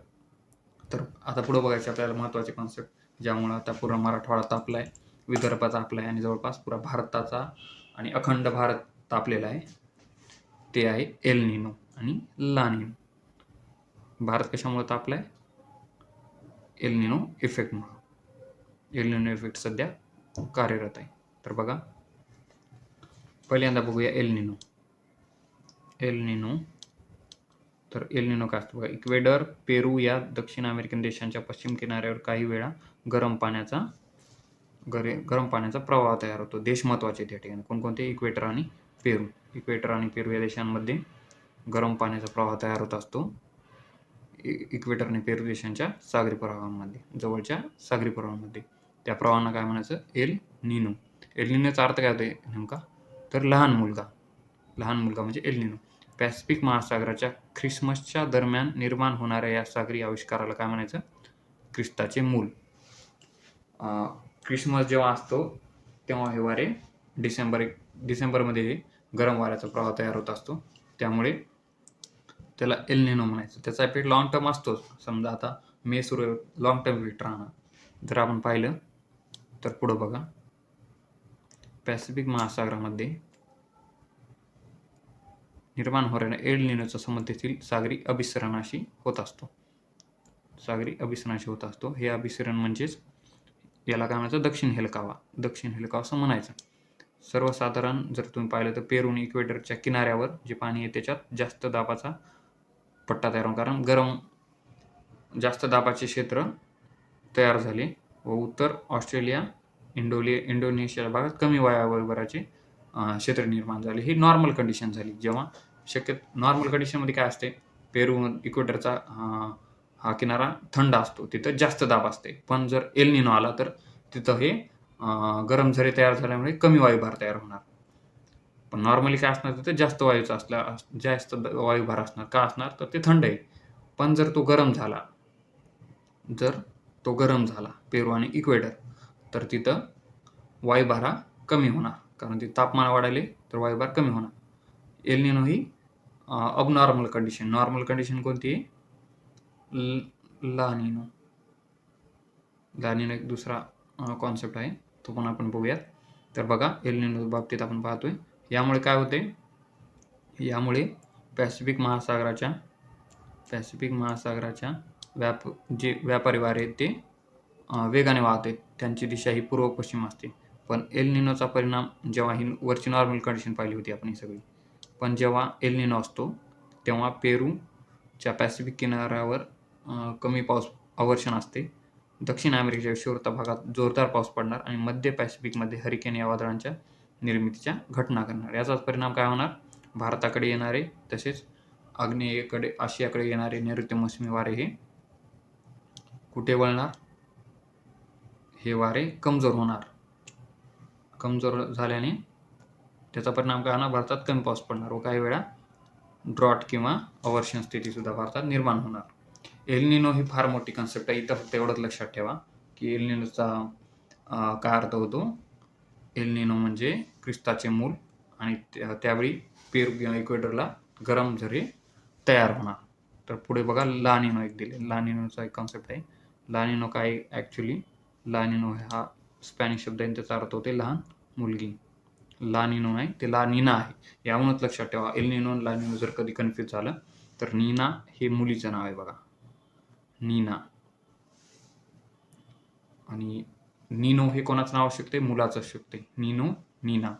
Speaker 1: तर आता पुढं बघायचं आपल्याला महत्त्वाचे कॉन्सेप्ट, ज्यामुळं आता पूर्ण मराठवाडा तापला आहे, विदर्भ तापला आहे आणि जवळपास पुरा भारताचा आणि अखंड भारत तापलेला आहे. ते आहे एल निनो आणि ला निनो. भारत कशामुळे तापला आहे? El Nino इफेक्टमुळं. El Nino effect सध्या कार्यरत आहे. तर बघा, पहिल्यांदा बघूया एल निनो. तर एल निनो काय असतं बघा. इक्वेडर, पेरू या दक्षिण अमेरिकन देशांच्या पश्चिम किनाऱ्यावर काही वेळा गरम पाण्याचा प्रवाह तयार होतो. देश महत्त्वाचे त्या ठिकाणी कोणकोणते? इक्वेटर आणि पेरू या देशांमध्ये गरम पाण्याचा प्रवाह तयार होत असतो. इक्वेटर आणि पेरू देशांच्या सागरी प्रवाहांमध्ये, जवळच्या सागरी प्रवाहांमध्ये. त्या प्रवाहांना काय म्हणायचं? El Nino. एल निनोचा अर्थ काय होते नेमका? तर लहान मुलगा म्हणजे एल निनो. पॅसिफिक महासागराच्या ख्रिसमसच्या दरम्यान निर्माण होणाऱ्या या सागरी आविष्काराला काय म्हणायचं? ख्रिस्ताचे मूल. ख्रिसमस जेव्हा असतो तेव्हा हे वारे डिसेंबरमध्ये गरम वाऱ्याचा प्रवाह तयार होत असतो. त्यामुळे त्याला एल निनो म्हणायचं. त्याचा इफेक्ट लॉंग टर्म असतोच. समजा आता मे सुरू लॉंग टर्म इफेक्ट राहणार. जर आपण पाहिलं तर पुढं बघा, पॅसिफिक महासागरामध्ये निर्माण होणाऱ्या एल निनोचा संबंध सागरी अभिसरणाशी होत असतो. हे अभिसरण म्हणजेच याला काय म्हणायचं? दक्षिण हेलकावा असं म्हणायचं. सर्वसाधारण जर तुम्ही पाहिलं तर पेरू आणि इक्वेटरच्या किनाऱ्यावर जे पाणी आहे त्याच्यात जास्त दाबाचा पट्टा तयार होतो. कारण जास्त दाबाचे क्षेत्र तयार झाले व उत्तर ऑस्ट्रेलिया, इंडोनेशिया भागात कमी वायुभाराचे क्षेत्र निर्माण झाले. ही नॉर्मल कंडिशन झाली. जेव्हा नॉर्मल कंडिशनमध्ये काय असते? पेरू इक्वेटरचा हा किनारा थंड असतो, तिथं जास्त दाब असते. पण जर एल निनो आला तर तिथं हे गरम झरे तयार झाल्यामुळे कमी वायुभार तयार होणार. पण नॉर्मली काय असणार? तिथं जास्त वायुभार असणार. का असणार? तर ते थंड आहे. पण जर तो गरम झाला पेरू आणि इक्वेटर, तर तिथं वायुभार कमी होणार. कारण ते तापमान वाढायले तर वायुभार कमी होणार. एल निनो ही अबनॉर्मल कंडिशन. नॉर्मल कंडिशन कोणती आहे? ला निनो एक दुसरा कॉन्सेप्ट आहे, तो पण आपण बघूयात. तर बघा, एल निनो बाबतीत आपण पाहतोय यामुळे काय होते? यामुळे पॅसिफिक महासागराच्या जे व्यापारी वारे आहेत ते वेगाने वाहत आहेत. त्यांची दिशा ही पूर्व पश्चिम असते. पण एल निनोचा परिणाम जेव्हा ही वरची नॉर्मल कंडिशन पाहिली होती आपण ही सगळी. पण जेव्हा एल निनो असतो तेव्हा पेरूच्या पॅसिफिक किनाऱ्यावर कमी पाऊस अवर्षण असते. दक्षिण अमेरिकेच्या विषुववृत्त भागात जोरदार पाऊस पडणार आणि मध्य पॅसिफिकमध्ये हरिकेन या वादळांच्या निर्मितीच्या घटना घडणार. याचाच परिणाम काय होणार? भारताकडे येणारे तसेच आग्नेयेकडे आशियाकडे येणारे नैऋत्य मोसमी वारे हे कुठे वळणार? हे वारे कमजोर होणार. कमजोर झाल्याने त्याचा परिणाम काय होणार? भारतात कमी पाऊस पडणार व काही वेळा ड्रॉट किंवा अवर्षण स्थितीसुद्धा भारतात निर्माण होणार. एल निनो ही फार मोठी कन्सेप्ट आहे. इथं फक्त एवढंच लक्षात ठेवा की एल निनोचा काय अर्थ होतो? एल निनो म्हणजे ख्रिस्ताचे मूल आणि त्यावेळी पेरू किंवा इक्वेडरला गरम झरे तयार होणार. तर पुढे बघा ला निनो एक दिले. ला निनोचा एक कॉन्सेप्ट आहे. ला निनो काय ॲक्च्युली? ला निनो हा स्पॅनिश शब्द आहे, त्याचा अर्थ होते लहान मुलगी. ला निनो नाही, ते ला नीना आहे. यावरूनच लक्षात ठेवा. एल निनो आणि ला निनो जर कधी कन्फ्यूज झालं तर नीना हे मुलीचं नाव आहे बघा, नीना. आणि निनो हे कोणाचं नाव असू शकते? मुलाचं असू शकते. निनो, नीना.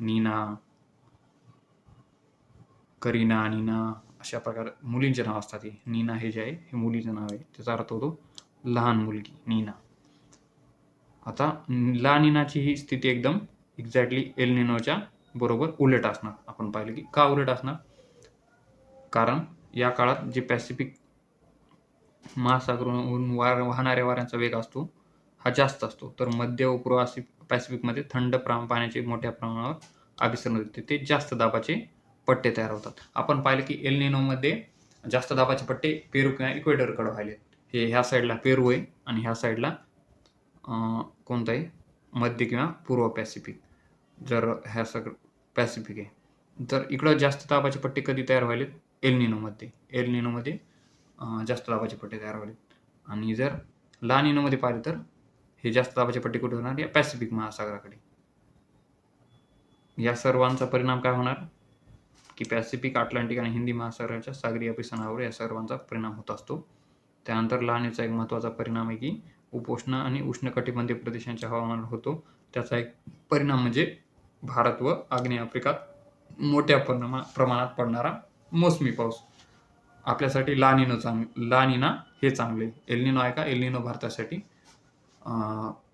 Speaker 1: नीना, करीना, नीना अशा प्रकारे मुलींचे नाव असतात. नीना हे जे आहे हे मुलीचं नाव आहे, त्याचा अर्थ होतो लहान मुलगी, नीना. आता ला नीनाची ही स्थिती एकदम एक्झॅक्टली एल निनोच्या बरोबर उलट असणार. आपण पाहिलं की का उलट असणार? कारण या काळात जे पॅसिफिक महासागरावरून वाहणाऱ्या वाऱ्यांचा वेग असतो हा जास्त असतो. तर मध्य व पूर्व पॅसिफिकमध्ये थंड पाण्याचे मोठ्या प्रमाणावर अभिसरण होते. ते जास्त दाबाचे पट्टे तयार होतात. आपण पाहिलं की एल निनोमध्ये जास्त दाबाचे पट्टे पेरू किंवा इक्वेडरकडे व्हायले. हे ह्या साईडला पेरू आहे आणि ह्या साईडला कोणतं आहे? मध्य किंवा पूर्व पॅसिफिक. जर ह्या सगळं पॅसिफिक आहे, तर इकडं जास्त दाबाचे पट्टे कधी तयार व्हायलेत? एल निनोमध्ये. एल निनोमध्ये जास्त दाबाचे पट्टे तयार व्हायलेत. आणि जर ला निनोमध्ये पाहिलं तर हे जास्त दाबाचे पट्टे कुठे होणार? या पॅसिफिक महासागराकडे. या सर्वांचा परिणाम काय होणार? की पॅसिफिक, अटलांटिक आणि हिंदी महासागराच्या सागरी अभिसरणावर या सर्वांचा परिणाम होत असतो. त्यानंतर ला निनोचा एक महत्त्वाचा परिणाम आहे की उपोष्ण आणि उष्णकटिबंधीय प्रदेशांच्या हवामानावर होतो. त्याचा एक परिणाम म्हणजे भारत व आग्नेय आफ्रिकात मोठ्या प्रमाणात पडणारा मोसमी पाऊस. आपल्यासाठी ला नीना हे चांगले. एल निनो आहे का? एल निनो भारतासाठी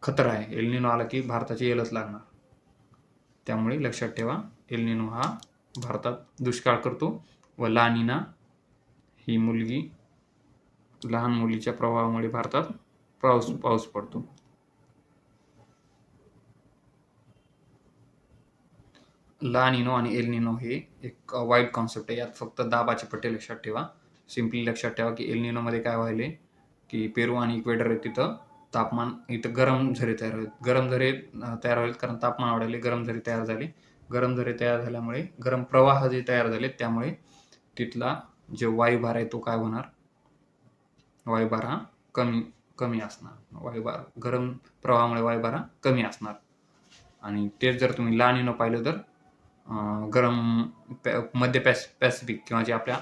Speaker 1: खतरा आहे. एल निनो आला की भारताची येलच लागणार. त्यामुळे लक्षात ठेवा, एल निनो हा भारतात दुष्काळ करतो व ला नीना ही लहान मुलीच्या प्रभावामुळे भारतात पाऊस पडतो. ला निनो आणि एल निनो हे एक वाईड कॉन्सेप्ट आहे. यात फक्त दाबाचे पट्टे लक्षात ठेवा. सिम्पली लक्षात ठेवा की एल निनोमध्ये काय व्हायले की पेरू आणि इक्वेडर आहे तिथं तापमान, इथं गरम झरे तयार होईल. गरम झरे तयार होईल कारण तापमान वाढले, गरम झरे तयार झाले. गरम झरे तयार झाल्यामुळे गरम प्रवाह जे तयार झाले त्यामुळे तिथला जे वायुभार आहे तो काय होणार? वायुभार हा कमी असणार. वायुभार, गरम प्रवाहामुळे वायुभार हा कमी असणार. आणि तेच जर तुम्ही ला निनो पाहिलं तर गरम मध्य पॅसिफिक किंवा जे आपल्या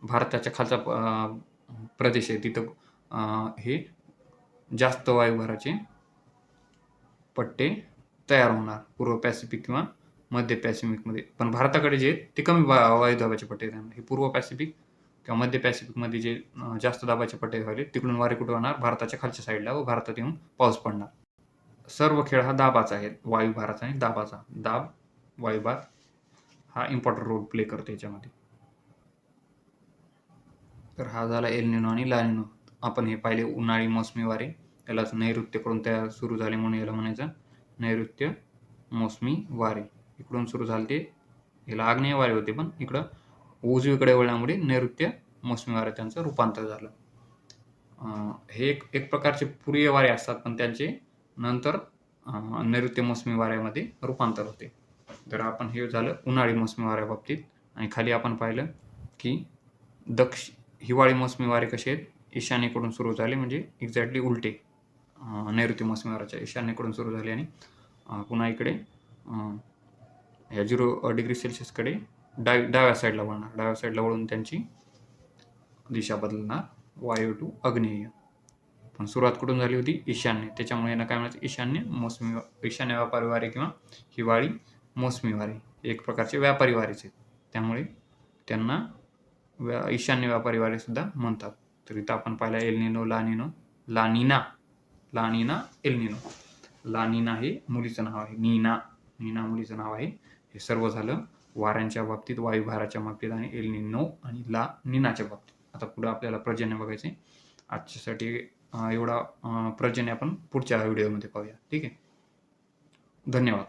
Speaker 1: भारताच्या खालचा प्रदेश आहे तिथं हे जास्त वायुभाराचे पट्टे तयार होणार पूर्व पॅसिफिक किंवा मध्य पॅसिफिकमध्ये. पण भारताकडे जे ते कमी वायुदाबाचे पट्टे तयार होणार. हे पूर्व पॅसिफिक किंवा मध्य पॅसिफिकमध्ये जे जास्त दाबाचे पट्टे व्हायले तिकडून वारे कुठे होणार? भारताच्या खालच्या साईडला व भारतात येऊन पाऊस पडणार. सर्व खेळ हा दाबाचा आहे, वायुभाराचा आणि दाबाचा. दाब, वायुभार हा इम्पॉर्टंट रोल प्ले करतो याच्यामध्ये. तर हा झाला एल निनो आणि ला निनो. आपण हे पाहिले उन्हाळी मोसमी वारे, यालाच नैऋत्यकडून तयार सुरू झाले म्हणून याला म्हणायचं नैऋत्य मोसमी वारे. इकडून सुरू झाले ते याला आग्नेय वारे होते, पण इकडं उजवीकडे वळल्यामुळे नैऋत्य मोसमी वारे त्यांचं रूपांतर झालं. हे एक प्रकारचे पूर्वीय वारे असतात, पण त्यांचे नंतर नैऋत्य मोसमी वाऱ्यामध्ये रूपांतर होते. तर आपण हे झालं उन्हाळी मोसमी वाऱ्याबाबतीत. आणि खाली आपण पाहिलं की हिवाळी मोसमी वारे कसे आहेत? ईशान्येकडून सुरू झाले, म्हणजे एक्झॅक्टली उलटे. नैऋत्य मोसमी वाऱ्याच्या ईशान्येकडून सुरू झाले आणि पुन्हा इकडे ह्या 0 डिग्री सेल्सिअसकडे डाव्या साईडला वळणार. डाव्या साईडला वळून त्यांची दिशा बदलणार वायव्य टू आग्नेय. पण सुरुवात कुठून झाली होती? ईशान्य. त्याच्यामुळे यांना काय म्हणायचं? ईशान्य व्यापारी वारे किंवा हिवाळी मोसमी वारे. एक प्रकारचे व्यापारी वारेच आहेत. त्यामुळे त्यांना ईशान्य व्यापारी वारे सुद्धा म्हणतात. तर इथं आपण पाहिला एल निनो, लानिना, एल निनो. लानिना हे मुलीचं नाव आहे. नीना मुलीचं नाव आहे. हे सर्व झालं वाऱ्यांच्या बाबतीत, वायुभाराच्या बाबतीत आणि एल निनो आणि ला निनाच्या बाबतीत. आता पुढे आपल्याला पर्जन्य बघायचे. आजच्यासाठी एवढा पर्जन्य आपण पुढच्या व्हिडिओमध्ये पाहूया. ठीक आहे. धन्यवाद.